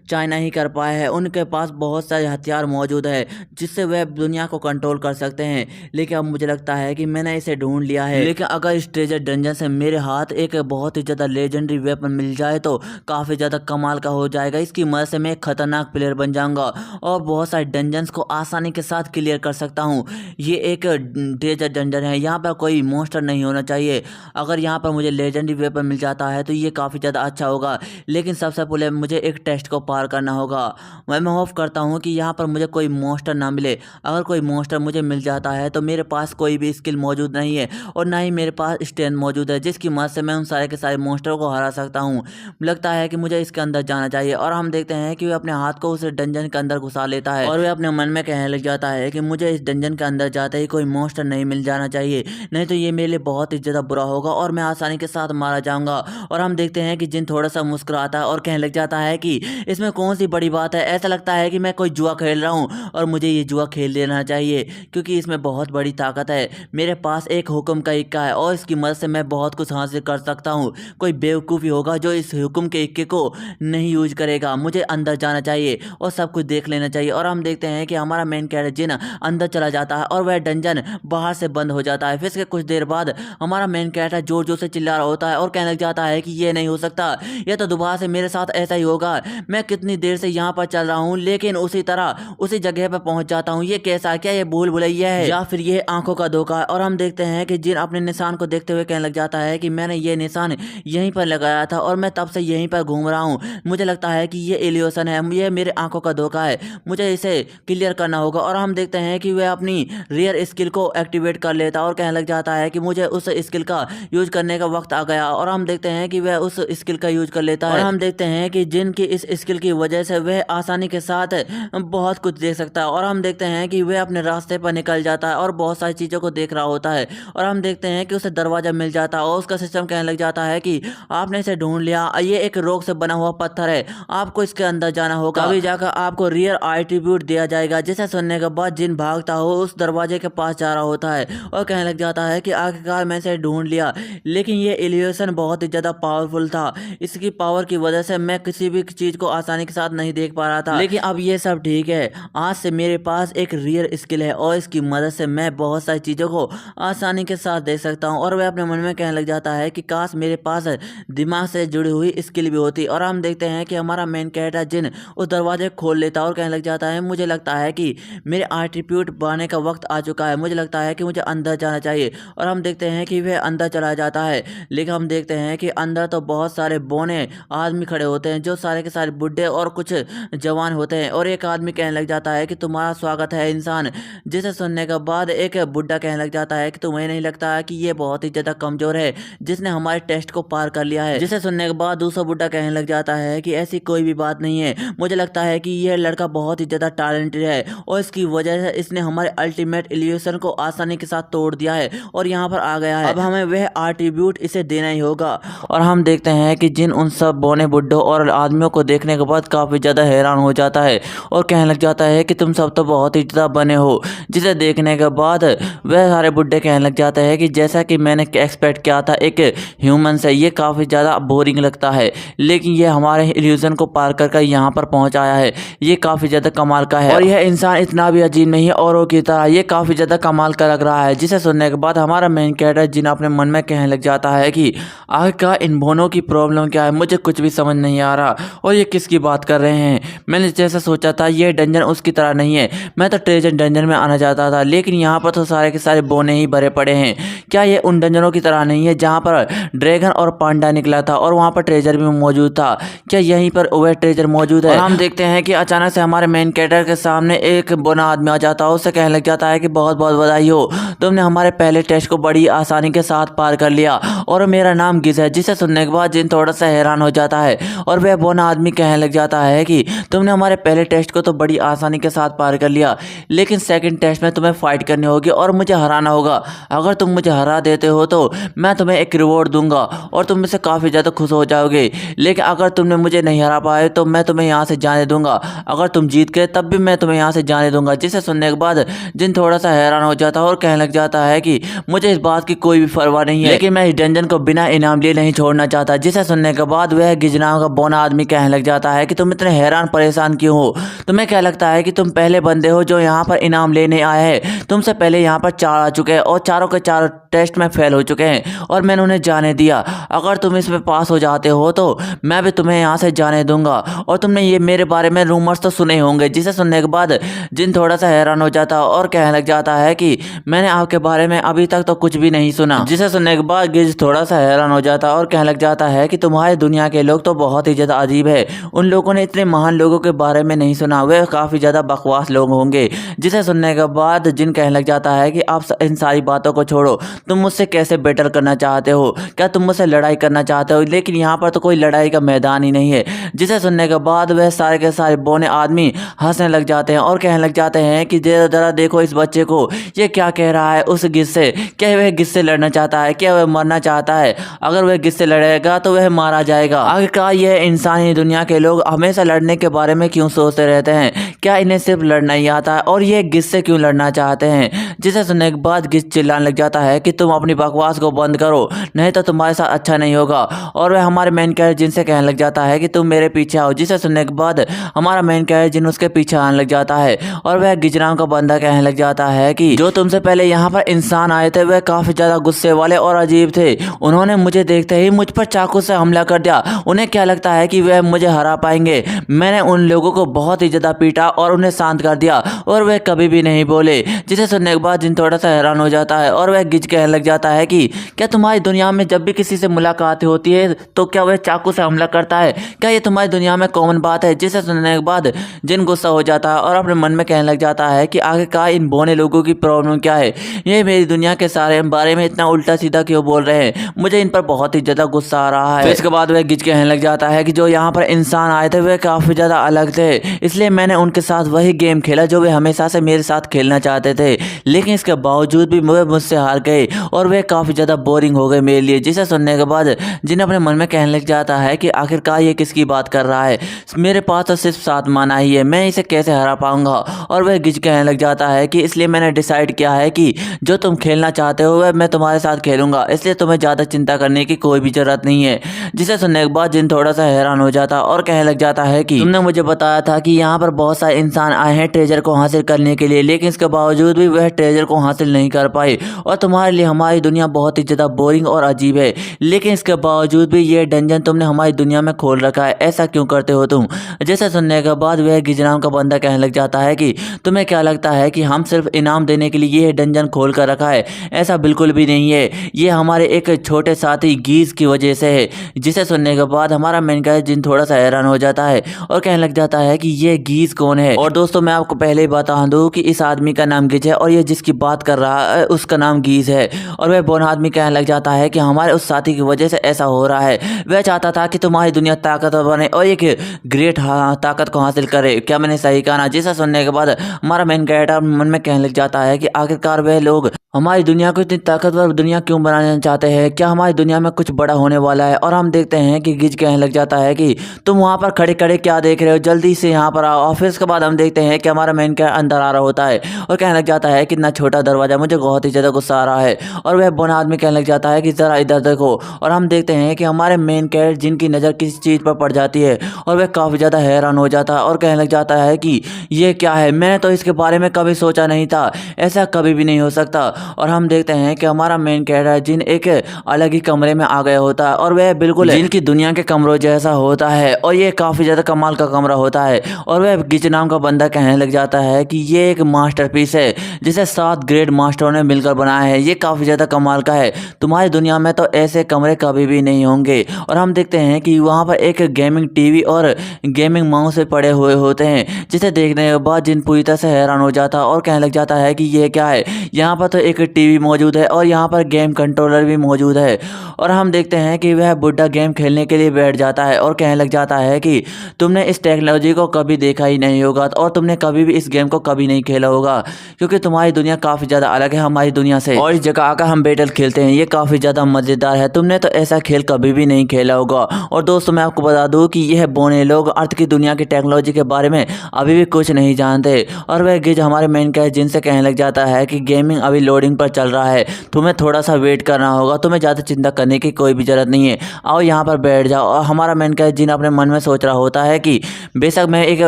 चाइना ही कर पाए हैं। उनके पास बहुत सारे हथियार मौजूद है जिससे वह दुनिया को कंट्रोल कर सकते हैं। लेकिन अब मुझे लगता है कि मैंने इसे ढूंढ लिया है। लेकिन अगर इस ट्रेजर डंजन से मेरे हाथ एक बहुत ही ज़्यादा लेजेंडरी वेपन मिल जाए तो काफ़ी ज़्यादा कमाल का हो जाएगा। इसकी मदद से मैं एक खतरनाक प्लेयर बन जाऊंगा और बहुत सारे डंजन्स को आसानी के साथ क्लियर कर सकता हूँ। ये एक ट्रेजर डंजन है, यहाँ पर कोई मॉन्स्टर नहीं होना चाहिए। अगर यहाँ पर मुझे लेजेंडरी वेपन मिल जाता है तो ये काफ़ी ज़्यादा अच्छा होगा। लेकिन सबसे पहले मुझे एक टेस्ट को पार करना होगा। मैं होप करता हूँ कि यहाँ पर मुझे कोई मॉन्स्टर ना मिले। अगर कोई मॉन्स्टर मुझे मिल जाता है तो मेरे पास कोई भी स्किल मौजूद नहीं है और ना ही मेरे पास स्ट्रेंथ मौजूद है जिसकी मदद से मैं उन सारे के सारे मॉन्स्टरों को हरा सकता हूँ। लगता है कि मुझे इसके अंदर जाना चाहिए और हम देखते हैं कि वह अपने हाथ को उस डंजन के अंदर घुसा लेता है और वह अपने मन में कहने लग जाता है कि मुझे इस डंजन के अंदर जाते ही कोई मॉन्स्टर नहीं मिल जाना चाहिए, नहीं तो ये मेरे लिए बहुत ही ज़्यादा बुरा होगा और मैं आसानी के साथ मारा जाऊंगा। और हम देखते हैं कि जिन थोड़ा सा मुस्कुराता है और कहने लग जाता है कि इसमें कौन सी बड़ी बात है, ऐसा लगता है कि मैं कोई जुआ खेल रहा हूँ और मुझे ये जुआ खेल लेना चाहिए क्योंकि इसमें बहुत बड़ी ताकत है। मेरे पास एक हुक्म का इक्का है और इसकी मदद से मैं बहुत कुछ हासिल कर सकता हूँ। कोई बेवकूफ़ी होगा जो इस हुक्म के इक्के को नहीं यूज करेगा। मुझे अंदर जाना चाहिए और सब कुछ देख लेना चाहिए। और हम देखते हैं कि हमारा मेन कैरेक्टर जिन अंदर चला जाता है और वह डंजन बाहर से बंद हो जाता है। फिर इसके कुछ देर बाद हमारा मेन कैरेक्टर जोर जोर से चिल्ला रहा होता है और कहने लग जाता है कि ये नहीं हो सकता, यह तो दोबारा से मेरे साथ ऐसा ही होगा। मैं कितनी देर से यहाँ पर चल रहा हूँ लेकिन उसी तरह उसी जगह पर पहुंच जाता हूँ। ये कैसा, क्या ये भूल भुलैया है या फिर ये आंखों का धोखा है। और हम देखते हैं कि जिन अपने निशान को देखते हुए कहने लग जाता है कि मैंने ये निशान यहीं पर लगाया था और मैं तब से यहीं पर घूम रहा हूँ। मुझे लगता है कि ये इल्यूशन है, ये मेरे आंखों का धोखा है, मुझे इसे क्लियर करना होगा। और हम देखते हैं कि वह अपनी रेयर स्किल को एक्टिवेट कर लेता है और कहने लग जाता है कि मुझे उस स्किल का यूज करने का वक्त आ गया। और हम देखते हैं कि वह उस स्किल का यूज कर लेता है और हम देखते हैं कि जिन की इस स्किल की वजह से वह आसानी के साथ बहुत कुछ देख सकता है। और हम देखते हैं कि वह अपने रास्ते पर निकल जाता है और बहुत सारी चीज़ों को देख रहा होता है। और हम देखते हैं कि उसे दरवाजा मिल जाता है और उसका सिस्टम कहने लग जाता है कि आपने इसे ढूंढ लिया, ये एक रॉक से बना हुआ पत्थर है, आपको इसके अंदर जाना होगा, अभी जाकर आपको रियर एट्रीब्यूट दिया जाएगा। जिसे सुनने के बाद जिन भागता हो उस दरवाजे के पास जा रहा होता है और कहने लग जाता है कि आखिरकार मैं इसे ढूंढ लिया, लेकिन ये इल्यूशन बहुत ही ज़्यादा पावरफुल था, इसकी पावर की वजह से मैं किसी भी चीज़ को आसानी के साथ नहीं देख पा रहा था। लेकिन अब ये सब ठीक है, आज से मेरे पास एक रियल स्किल है और इसकी मदद से मैं बहुत सारी चीज़ों को आसानी के साथ देख सकता हूँ। और वह अपने मन में कहने लग जाता है कि काश मेरे पास दिमाग से जुड़ी हुई स्किल भी होती। और हम देखते हैं कि हमारा मेन कैरेक्टर जिन उस दरवाजे खोल लेता है और कहने लग जाता है मुझे लगता है कि मेरे एट्रीब्यूट बढ़ाने का वक्त आ चुका है, मुझे लगता है कि मुझे अंदर जाना चाहिए। और हम देखते हैं कि वह अंदर चला जाता है, लेकिन हम देखते हैं कि अंदर तो बहुत सारे बौने आदमी खड़े होते हैं जो सारे के सारे बुढ़े और कुछ जवान होते हैं। और एक आदमी कहने लग जाता है कि तुम्हारा स्वागत है इंसान। जिसे सुनने के बाद एक बुढ़ा कहने लग जाता है कि तुम्हें नहीं लगता है कि ये बहुत ही ज्यादा कमजोर है जिसने हमारे टेस्ट को पार कर लिया है। जिसे सुनने के बाद दूसरा बुढ़ा कहने लग जाता है कि ऐसी कोई भी बात नहीं है, मुझे लगता है कि यह लड़का बहुत ही ज्यादा टैलेंटेड है और इसकी वजह से इसने हमारे अल्टीमेट इल्यूशन को आसानी के साथ तोड़ दिया है और यहाँ पर आ गया है। अब हमें वह एट्रीब्यूट इसे देना ही होगा। और हम देखते हैं कि जिन उन सब बौने बुड्ढों और आदमियों को देखने के बाद काफी ज्यादा हैरान हो जाता है और कहने लग जाता है कि तुम सब तो बहुत ही ज्यादा बने हो। जिसे देखने के बाद वह सारे बुड्ढे कहने लग जाते हैं कि जैसा कि मैंने एक्सपेक्ट किया था एक ह्यूमन से, ये काफी ज्यादा बोरिंग लगता है, लेकिन ये हमारे इल्यूजन को पार कर यहाँ पर पहुंच आया है, ये काफी ज्यादा कमाल का है। और यह इंसान इतना भी अजीब नहीं है औरों की तरह, ये काफी ज्यादा कमाल का लग रहा है। जिसे सुनने के बाद हमारा मेन कैरेक्टर जिन अपने मन में कहने लग जाता है कि आखिरकार इन बोनों की प्रॉब्लम क्या है, मुझे कुछ भी समझ नहीं आ रहा और ये किसकी बात कर रहे हैं। मैंने जैसा सोचा था ये डंजन उसकी तरह नहीं है, मैं तो ट्रेजर डंजन में आना चाहता था, लेकिन यहाँ पर तो सारे के सारे बोने ही भरे पड़े हैं। क्या ये उन डंजनों की तरह नहीं है जहाँ पर ड्रैगन और पांडा निकला था और वहाँ पर ट्रेजर भी मौजूद था? क्या यहीं पर वह ट्रेजर मौजूद है? और हम देखते हैं कि अचानक से हमारे मेन कैरेक्टर के सामने एक बोना आदमी आ जाता है। उससे कहने लग जाता है कि बहुत बहुत बधाई हो, तुमने हमारे पहले टेस्ट को बड़ी आसानी के साथ पार कर लिया और मेरा नाम गिज है। जिसे सुनने के बाद जिन थोड़ा सा हैरान हो जाता है और वह बोना आदमी कहने लग जाता है कि तुमने हमारे पहले टेस्ट को तो बड़ी आसानी के साथ पार कर लिया, लेकिन सेकंड टेस्ट में तुम्हें फाइट करनी होगी और मुझे हराना होगा। अगर तुम मुझे हरा देते हो तो मैं तुम्हें एक रिवॉर्ड दूंगा और तुम मुझसे काफ़ी ज़्यादा खुश हो जाओगे, लेकिन अगर तुमने मुझे नहीं हरा पाए तो मैं तुम्हें यहाँ से जाने दूंगा। अगर तुम जीत गए तब भी मैं तुम्हें यहाँ से जाने दूंगा। जिसे सुनने के बाद जिन थोड़ा सा हैरान हो जाता है और कहने लग जाता है कि मुझे इस बात की कोई भी परवाह नहीं है, लेकिन मैं इस डंजन को बिना इनाम लिए नहीं छोड़ना चाहता। जिसे सुनने के बाद वह गिजना का बोना आदमी कहने लग जाता है कि तुम इतने हैरान परेशान क्यों हो? तुम्हें क्या लगता है कि तुम पहले बंदे हो जो यहाँ पर इनाम लेने आए हैं? तुमसे पहले यहाँ पर 4 आ चुके हैं और चारों के चारों टेस्ट में फेल हो चुके हैं और मैंने उन्हें जाने दिया। अगर तुम इसमें पास हो जाते हो तो मैं भी तुम्हें यहाँ से जाने दूंगा। और तुमने ये मेरे बारे में रूमर्स तो सुने होंगे। जिसे सुनने के बाद जिन थोड़ा सा हैरान हो जाता और कहने लग जाता है कि मैंने आपके बारे में अभी तक तो कुछ भी नहीं सुना। जिसे सुनने के बाद गिज थोड़ा सा हैरान हो जाता और कहने लग जाता है कि तुम्हारी दुनिया के लोग तो बहुत ही ज्यादा अजीब है, उन लोगों ने इतने महान लोगों के बारे में नहीं सुना, वे काफी ज्यादा बकवास लोग होंगे। जिसे सुनने के बाद जिन कहने लग जाता है कि आप इन सारी बातों को छोड़ो, तुम मुझसे कैसे बेटर करना चाहते हो? क्या तुम मुझसे लड़ाई करना चाहते हो? लेकिन यहाँ पर तो कोई लड़ाई का मैदान ही नहीं है। जिसे सुनने के बाद वह सारे के सारे बोने आदमी हंसने लग जाते हैं और कहने लग जाते हैं कि जरा देखो इस बच्चे को, ये क्या कह रहा है उस गिज से। क्या वह गिज से लड़ना चाहता है? क्या वह मरना चाहता है? अगर वह गिज से लड़ेगा तो वह मारा जाएगा। आखिरकार यह इंसानी दुनिया के लोग हमेशा लड़ने के बारे में क्यों सोचते रहते हैं? क्या इन्हें सिर्फ लड़ना ही आता है और ये गिज से क्यों लड़ना चाहते हैं? जिसे सुनने के बाद गिज चिल्लाने लग जाता है कि तुम अपनी बकवास को बंद करो, नहीं तो तुम्हारे साथ अच्छा नहीं होगा। और वह हमारे मेन कैरेक्टर जिनसे कहने लग जाता है कि तुम मेरे पीछे आओ। जिसे सुनने के बाद हमारा मेन कैरेक्टर जिन उसके पीछे आने लग जाता है और वह गिजराम का बंदा कहने लग जाता है कि जो तुमसे पहले यहाँ पर इंसान आए थे वह काफी ज्यादा गुस्से वाले और अजीब थे, उन्होंने मुझे देखते ही मुझ पर चाकू से हमला कर दिया। उन्हें क्या लगता है कि वह मुझे हरा पाएंगे? मैंने उन लोगों को बहुत ही ज्यादा पीटा और उन्हें शांत कर दिया और वह कभी भी नहीं बोले। जिसे सुनने के बाद जिन थोड़ा सा हैरान हो जाता है और वह गिज कहने लग जाता है कि क्या तुम्हारी दुनिया में जब भी किसी से मुलाकात होती है तो क्या वह चाकू से हमला करता है? क्या ये तुम्हारी दुनिया में कॉमन बात है? जिसे सुनने के बाद जिन गुस्सा हो जाता है और अपने मन में कहने लग जाता है कि आखिरकार इन बोने लोगों की प्रॉब्लम क्या है? ये मेरी दुनिया के सारे बारे में इतना उल्टा सीधा क्यों बोल रहे हैं? मुझे इन पर बहुत ही ज्यादा गुस्सा आ रहा है। फिर इसके बाद वह गिज कहने लग जाता है कि जो यहाँ पर इंसान आए थे वे काफी ज्यादा अलग थे, इसलिए मैंने उनके साथ वही गेम खेला जो वे हमेशा से मेरे साथ खेलना चाहते थे, लेकिन इसके बावजूद भी वे मुझसे हार गए और वे काफी ज्यादा बोरिंग हो गए मेरे लिए। जिसे सुनने के बाद जिन अपने मन में कहने लग जाता है कि आखिरकार ये किसकी बात कर रहा है? मेरे पास तो सिर्फ 7 माना ही है, मैं इसे कैसे हरा पाऊंगा? और वह गिज कहने लग जाता है कि इसलिए मैंने डिसाइड किया है कि जो तुम खेलना चाहते हो वह मैं तुम्हारे साथ खेलूंगा, इसलिए तुम्हें ज्यादा चिंता करने की कोई भी जरूरत नहीं है। जिसे सुनने के बाद जिन थोड़ा सा हैरान हो जाता और कहने लग जाता है कि तुमने मुझे बताया था कि यहाँ पर बहुत सारी ज्यादा इंसान आए हैं ट्रेजर को हासिल करने के लिए, लेकिन इसके बावजूद भी वह ट्रेजर को हासिल नहीं कर पाए। और तुम्हारे लिए हमारी दुनिया बहुत ही ज्यादा बोरिंग और अजीब है, लेकिन इसके बावजूद भी ये डंजन तुमने हमारी दुनिया में खोल रखा है, ऐसा क्यों करते हो तुम? जैसे सुनने के बाद वह गिज नाम का बंदा कहने लग जाता है कि तुम्हें क्या लगता है कि हम सिर्फ इनाम देने के लिए ये डंजन खोल कर रखा है? ऐसा बिल्कुल भी नहीं है, ये हमारे एक छोटे साथी गीज की वजह से है। जिसे सुनने के बाद हमारा मेन कैरेक्टर जिन थोड़ा सा हैरान हो जाता है और कहने लग जाता है कि ये गीज कौन है। और दोस्तों मैं आपको पहले ही बता दूं कि इस आदमी का नाम गिज है और ये जिसकी बात कर रहा है उसका नाम गीज है। और वह बोन आदमी कहने लग जाता है कि हमारे उस साथी की वजह से ऐसा हो रहा है। वह चाहता था कि तुम्हारी दुनिया ताकतवर बने और एक ग्रेट ताकत को हासिल करे। क्या मैंने सही कहा ना? जिसे सुनने के बाद हमारा मेन कैरेक्टर मन में कहने लग जाता है कि आखिरकार वह लोग हमारी दुनिया को इतनी ताकतवर दुनिया क्यों बनाना चाहते हैं? क्या हमारी दुनिया में कुछ बड़ा होने वाला है? और हम देखते हैं कि गिज कहने लग जाता है कि तुम वहां पर खड़े खड़े क्या देख रहे हो, जल्दी से यहाँ पर आओ। और फिर उसके बाद हम देखते हैं कि हमारा मेन कैरेक्टर अंदर आ रहा होता है और कहने लग जाता है कितना छोटा दरवाजा, मुझे बहुत ही ज्यादा गुस्सा आ रहा है। और वह बोन आदमी कहने लग जाता है कि जरा इधर देखो। और हम देखते हैं कि हमारे मेन कैरेक्टर जिनकी नज़र किसी चीज़ पर पड़ जाती है और वह काफ़ी ज़्यादा हैरान हो जाता है और कहने लग जाता है कि ये क्या है, मैंने तो इसके बारे में कभी सोचा नहीं था, ऐसा कभी भी नहीं हो सकता। और हम देखते हैं कि हमारा मेन कैरेक्टर जिन एक अलग ही कमरे में आ गया होता है और वह बिल्कुल जिनकी दुनिया के कमरों जैसा होता है और ये काफ़ी ज़्यादा कमाल का कमरा होता है। और वह गिज नाम का बंदा कहने लग जाता है कि ये एक मास्टरपीस है जिसे 7 ग्रेड मास्टरों ने मिलकर बनाया है, ये काफ़ी ज़्यादा कमाल का है, तुम्हारी दुनिया में तो ऐसे कमरे कभी भी नहीं होंगे। और हम देखते हैं कि वहाँ पर एक गेमिंग टीवी और गेमिंग माउस से पड़े हुए होते हैं, जिसे देखने के बाद जिन पूरी तरह से हैरान हो जाता है और कहने लग जाता है कि ये क्या है, यहाँ पर तो एक टीवी मौजूद है और यहाँ पर गेम कंट्रोलर भी मौजूद है। और हम देखते हैं कि वह बुड्ढा गेम खेलने के लिए बैठ जाता है और कहने लग जाता है कि तुमने इस टेक्नोलॉजी को कभी देखा ही नहीं होगा और तुमने कभी भी इस गेम को कभी नहीं खेला होगा, क्योंकि तुम्हारी दुनिया काफ़ी ज़्यादा अलग है हमारी दुनिया से। और इस जगह आकर हम बैटल खेलते हैं, ये काफ़ी ज़्यादा मज़ेदार है, तुमने तो ऐसा खेल कभी भी नहीं खेला होगा। और दोस्तों मैं आपको बता दूं कि यह बोने लोग अर्थ की दुनिया की टेक्नोलॉजी के बारे में अभी भी कुछ नहीं जानते। और वह गिज हमारे मेन कैरेक्टर जिनसे कहने लग जाता है कि गेमिंग अभी लोडिंग पर चल रहा है, तुम्हें थोड़ा सा वेट करना होगा, तुम्हें ज़्यादा चिंता करने की कोई भी ज़रूरत नहीं है, आओ यहाँ पर बैठ जाओ। और हमारा मेन कैरेक्टर जिन अपने मन में सोच रहा होता है कि बेशक मैं एक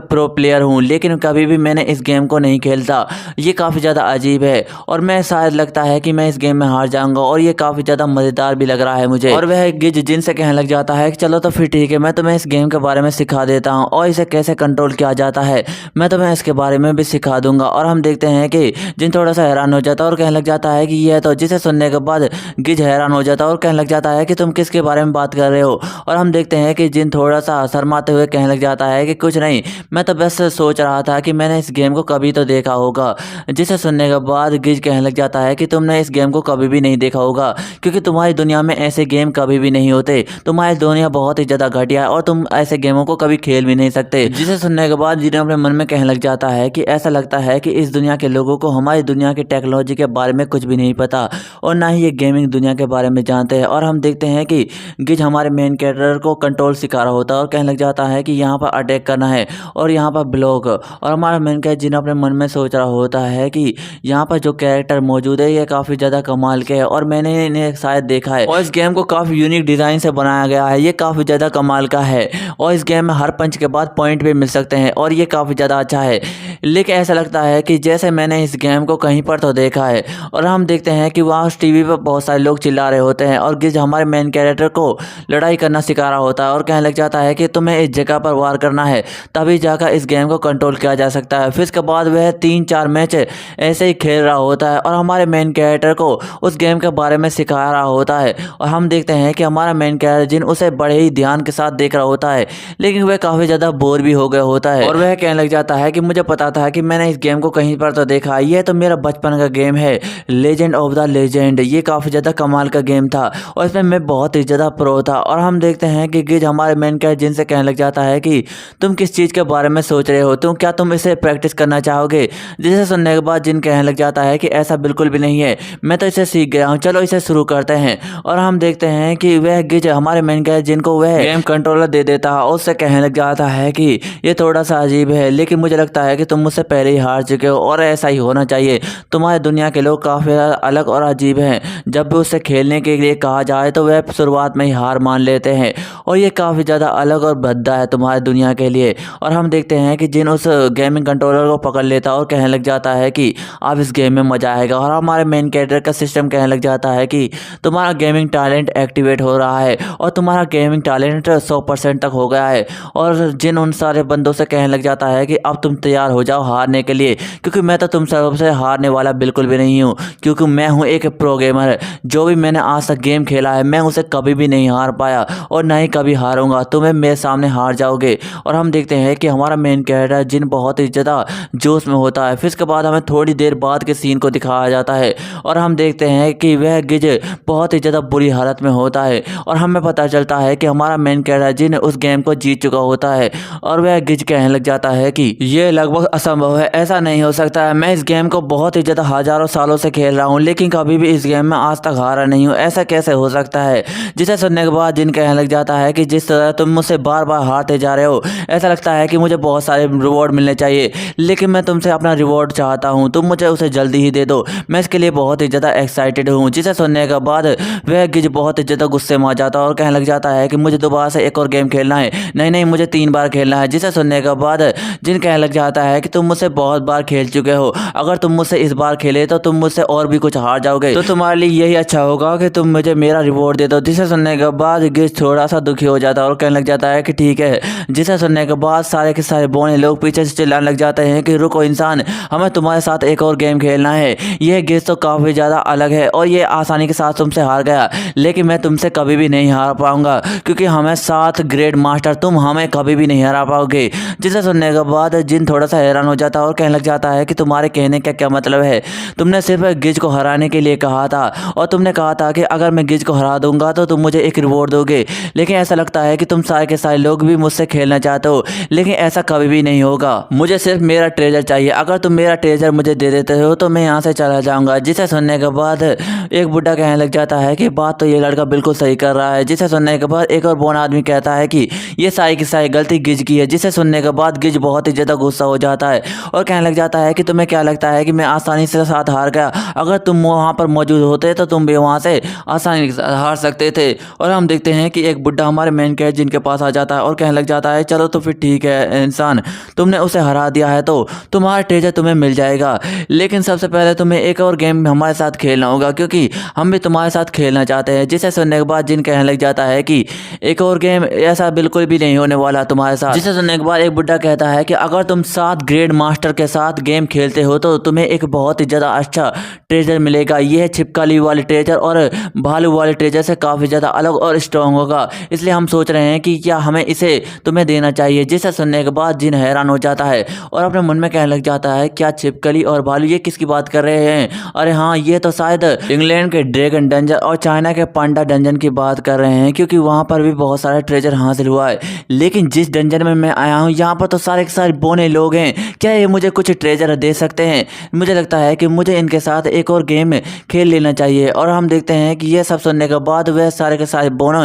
प्रो प्लेयर हूँ लेकिन कभी भी मैंने इस गेम को नहीं खेलता, ये काफ़ी ज़्यादा अजीब है और मैं शायद लगता है कि मैं इस गेम में हार जाऊँगा और ये काफ़ी ज़्यादा मज़ेदार भी लग रहा है मुझे। और वह गिज जिनसे कहने लग जाता है कि चलो तो फिर ठीक है, मैं तुम्हें इस गेम के बारे में सिखा देता हूँ और इसे कैसे कंट्रोल किया जाता है मैं तुम्हें इसके बारे में भी सिखा दूंगा। और हम देखते हैं कि जिन थोड़ा सा हैरान हो जाता है और कहने लग जाता है कि यह तो, जिसे सुनने के बाद गिज हैरान हो जाता है और कहने लग जाता है कि तुम किसके बारे में बात कर रहे हो। और हम देखते हैं कि जिन थोड़ा सा शर्माते हुए कहने लग जाता है कि कुछ नहीं, मैं तो बस सोच रहा था कि मैंने इस गेम को कभी तो देखा होगा। जिसे सुनने के बाद गिज कहने लग जाता है कि तुमने इस गेम को कभी भी नहीं देखा होगा, क्योंकि तुम्हारी दुनिया में ऐसे गेम कभी भी नहीं होते, तुम्हारी दुनिया बहुत ही ज़्यादा घटिया है और तुम ऐसे गेमों को कभी खेल भी नहीं सकते। जिसे सुनने के बाद जिन्हें अपने मन में कहने लग जाता है कि ऐसा लगता है कि इस दुनिया के लोगों को हमारी दुनिया की टेक्नोलॉजी के बारे में कुछ भी नहीं पता और ना ही ये गेमिंग दुनिया के बारे में जानते हैं। और हम देखते हैं कि गिज हमारे मेन कैरेक्टर को कंट्रोल सिखा रहा होता है और कहने लग जाता है कि यहाँ पर अटैक करना है और यहाँ पर ब्लॉक। और हमारा मेन कैरेक्टर जिन्हें अपने मन में सोच रहा होता है कि यहाँ पर जो कैरेक्टर मौजूद है ये काफ़ी ज़्यादा कमाल के है और मैंने इन्हें शायद देखा है और इस गेम को काफ़ी यूनिक डिज़ाइन से बनाया गया है, ये काफ़ी ज़्यादा कमाल का है और इस गेम में हर पंच के बाद पॉइंट भी मिल सकते हैं और ये काफ़ी ज़्यादा अच्छा है। लेकिन ऐसा लगता है कि जैसे मैंने इस गेम को कहीं पर तो देखा है। और हम देखते हैं कि वहाँ उस टीवी पर बहुत सारे लोग चिल्ला रहे होते हैं और गिज हमारे मेन कैरेक्टर को लड़ाई करना सिखा रहा होता है और कहने लग जाता है कि तुम्हें इस जगह पर वार करना है, तभी जाकर इस गेम को कंट्रोल किया जा सकता है। फिर इसके बाद वह 3-4 मैच ऐसे ही खेल रहा होता है और हमारे मेन कैरेक्टर को उस गेम के बारे में सिखा रहा होता है। और हम देखते हैं कि हमारा मेन कैरेक्टर जिन उसे बड़े ही ध्यान के साथ देख रहा होता है, लेकिन वह काफ़ी ज़्यादा बोर भी हो गया होता है और वह कहने लग जाता है कि मुझे पता था कि मैंने इस गेम को कहीं पर तो देखा, यह तो मेरा बचपन का गेम है, लेजेंड ऑफ द लेजेंड, ये काफ़ी ज़्यादा कमाल का गेम था और इसमें मैं बहुत ही ज़्यादा प्रो था। और हम देखते हैं कि गिज हमारे मेन कैरेक्टर जिनसे कहने लग जाता है कि तुम किस चीज़ के बारे में सोच रहे हो, क्या तुम इसे प्रैक्टिस करना चाहोगे। जिसे सुनने के बाद जिन कहने लग जाता है कि ऐसा बिल्कुल भी नहीं है, मैं तो इसे सीख गया हूँ, चलो इसे शुरू करते हैं। और हम देखते हैं कि वह गिज हमारे मेन कैरेक्टर जिनको वह गेम कंट्रोलर दे देता है और उससे कहने लग जाता है कि ये थोड़ा सा अजीब है, लेकिन मुझे लगता है कि तुम मुझसे पहले ही हार चुके हो और ऐसा ही होना चाहिए। तुम्हारे दुनिया के लोग काफ़ी ज़्यादा अलग और अजीब हैं। जब भी उससे खेलने के लिए कहा जाए तो वह शुरुआत में ही हार मान लेते हैं और ये काफ़ी ज़्यादा अलग और भद्दा है तुम्हारी दुनिया के लिए। और हम देखते हैं कि जिन उस गेमिंग कंट्रोलर को पकड़ लेता है और कहने लग जाता है कि अब इस गेम में मज़ा आएगा। और हमारे मेन कैरेक्टर का सिस्टम कहने लग जाता है कि तुम्हारा गेमिंग टैलेंट एक्टिवेट हो रहा है और तुम्हारा गेमिंग टैलेंट 100% तक हो गया है। और जिन उन सारे बंदों से कहने लग जाता है कि अब तुम तैयार हो जाओ हारने के लिए, क्योंकि मैं तो तुम सबसे हारने वाला बिल्कुल भी नहीं हूँ, क्योंकि मैं हूँ एक प्रो गेमर। जो भी मैंने आज तक गेम खेला है मैं उसे कभी भी नहीं हार पाया और ना ही कभी हारूंगा। तुम्हें मेरे सामने हार जाओगे। और हम देखते हैं कि हमारा मेन कैरेक्टर जिन बहुत ही ज़्यादा जोश में होता है। फिर इसके बाद हमें थोड़ी देर बाद के सीन को दिखाया जाता है और हम देखते हैं कि वह गिज बहुत ही ज़्यादा बुरी हालत में होता है और हमें पता चलता है कि हमारा मेन कैरेक्टर जिन उस गेम को जीत चुका होता है। और वह गिज कहने लग जाता है कि ये लगभग असंभव है, ऐसा नहीं हो सकता है। मैं इस गेम को बहुत ही ज़्यादा हज़ारों सालों से खेल रहा हूँ लेकिन कभी भी इस गेम में आज तक हारा नहीं हूँ, ऐसा कैसे हो सकता है। जिसे सुनने के बाद जिन कहने लग जाता है कि जिस तरह तुम मुझसे बार बार हारते जा रहे हो ऐसा लगता है कि मुझे बहुत सारे रिवॉर्ड मिलने चाहिए, लेकिन मैं तुमसे अपना रिवॉर्ड चाहता हूँ, तुम मुझे उसे जल्दी ही दे दो, मैं इसके लिए बहुत ही ज़्यादा एक्साइटेड हूँ। जिसे सुनने के बाद वह गिज बहुत ही ज़्यादा गुस्से में आ जाता है और कहने लग जाता है कि मुझे दोबारा से एक और गेम खेलना है, नहीं नहीं मुझे 3 बार खेलना है। जिसे सुनने के बाद जिन कहने लग जाता है कि तुम मुझसे बहुत बार खेल चुके हो, अगर तुम मुझसे इस बार खेले तो तुम मुझसे और भी कुछ हार जाओगे, तो तुम्हारे लिए यही अच्छा होगा कि तुम मुझे मेरा रिवॉर्ड दे दो। जिसे सुनने के बाद गिज थोड़ा सा दुखी हो जाता है और कहने लग जाता है कि ठीक है। जिसे सुनने के बाद सारे के सारे बोने लोग पीछे से चिल्लाने लग जाते हैं कि रुको इंसान, हमें तुम्हारे साथ एक और गेम खेलना है। यह गिज तो काफ़ी ज़्यादा अलग है और ये आसानी के साथ तुमसे हार गया, लेकिन मैं तुमसे कभी भी नहीं हार पाऊंगा क्योंकि हमें 7 ग्रेड मास्टर, तुम हमें कभी भी नहीं हरा पाओगे। जिसे सुनने के बाद जिन थोड़ा सा हैरान हो जाता है और कहने लग जाता है कि तुम्हारे कहने का क्या मतलब है। तुमने सिर्फ गिज को हराने के लिए कहा था और तुमने कहा था कि अगर मैं गिज को हरा दूंगा तो तुम मुझे एक रिवॉर्ड दोगे, लेकिन ऐसा लगता है कि तुम सारे के सारे लोग भी मुझसे खेलना चाहते हो, लेकिन ऐसा कभी भी नहीं होगा। मुझे सिर्फ मेरा ट्रेजर चाहिए, अगर तुम मेरा ट्रेजर मुझे दे देते हो तो मैं यहाँ से चला जाऊँगा। जिसे सुनने के बाद एक बुढ़ा कहने लग जाता है कि बात तो ये लड़का बिल्कुल सही कर रहा है। जिसे सुनने के बाद एक और बोन आदमी कहता है कि ये सारी की सारी गलती गिज की है। जिसे सुनने के बाद गिज बहुत ही ज़्यादा गुस्सा हो जाता है और कहने लग जाता है कि तुम्हें क्या लगता है कि मैं आसानी से साथ हार गया, अगर तुम वहाँ पर मौजूद होते तो तुम भी वहाँ से आसानी से हार सकते थे। और हम देखते हैं कि एक बुढ़ा हमारे मेन कैरेक्टर जिनके पास आ जाता है और कहने लग जाता है चलो तो फिर ठीक है इंसान, तुमने उसे हरा दिया है तो तुम्हारा ट्रेजर तुम्हें मिल जाएगा, लेकिन सबसे पहले तुम्हें एक और गेम हमारे साथ खेलना होगा क्योंकि हम भी तुम्हारे साथ खेलना चाहते हैं। जिसे सुनने के बाद जिन कहने लग जाता है कि एक और गेम, ऐसा बिल्कुल भी नहीं होने वाला तुम्हारे साथ। जिसे सुनने के बाद एक बुढ़ा कहता है कि अगर तुम 7 ग्रेड मास्टर के साथ गेम खेलते हो तो तुम्हें एक बहुत ही ज़्यादा अच्छा ट्रेजर मिलेगा। यह छिपकली वाले ट्रेजर और भालू वाले ट्रेजर से काफ़ी ज़्यादा अलग और स्ट्रॉन्ग होगा, इसलिए हम सोच रहे हैं कि क्या हमें इसे तुम्हें देना चाहिए। जिसे सुनने के बाद जिन हैरान हो जाता है और अपने मन में कहने लग जाता है क्या छिपकली और भालू, ये किसकी बात कर रहे हैं। अरे हाँ, ये तो शायद इंग्लैंड के ड्रैगन डंजन और चाइना के पांडा डंजन की बात कर रहे हैं, क्योंकि वहाँ पर भी बहुत सारा ट्रेजर हासिल हुआ है। लेकिन जिस डंजन में मैं आया हूँ यहाँ पर तो सारे के सारे बोने लोग हैं, क्या ये मुझे कुछ ट्रेजर दे सकते हैं। मुझे लगता है कि मुझे इनके साथ एक और गेम खेल लेना चाहिए। और हम देखते हैं कि ये सब सुनने के बाद वह सारे के सारे बोने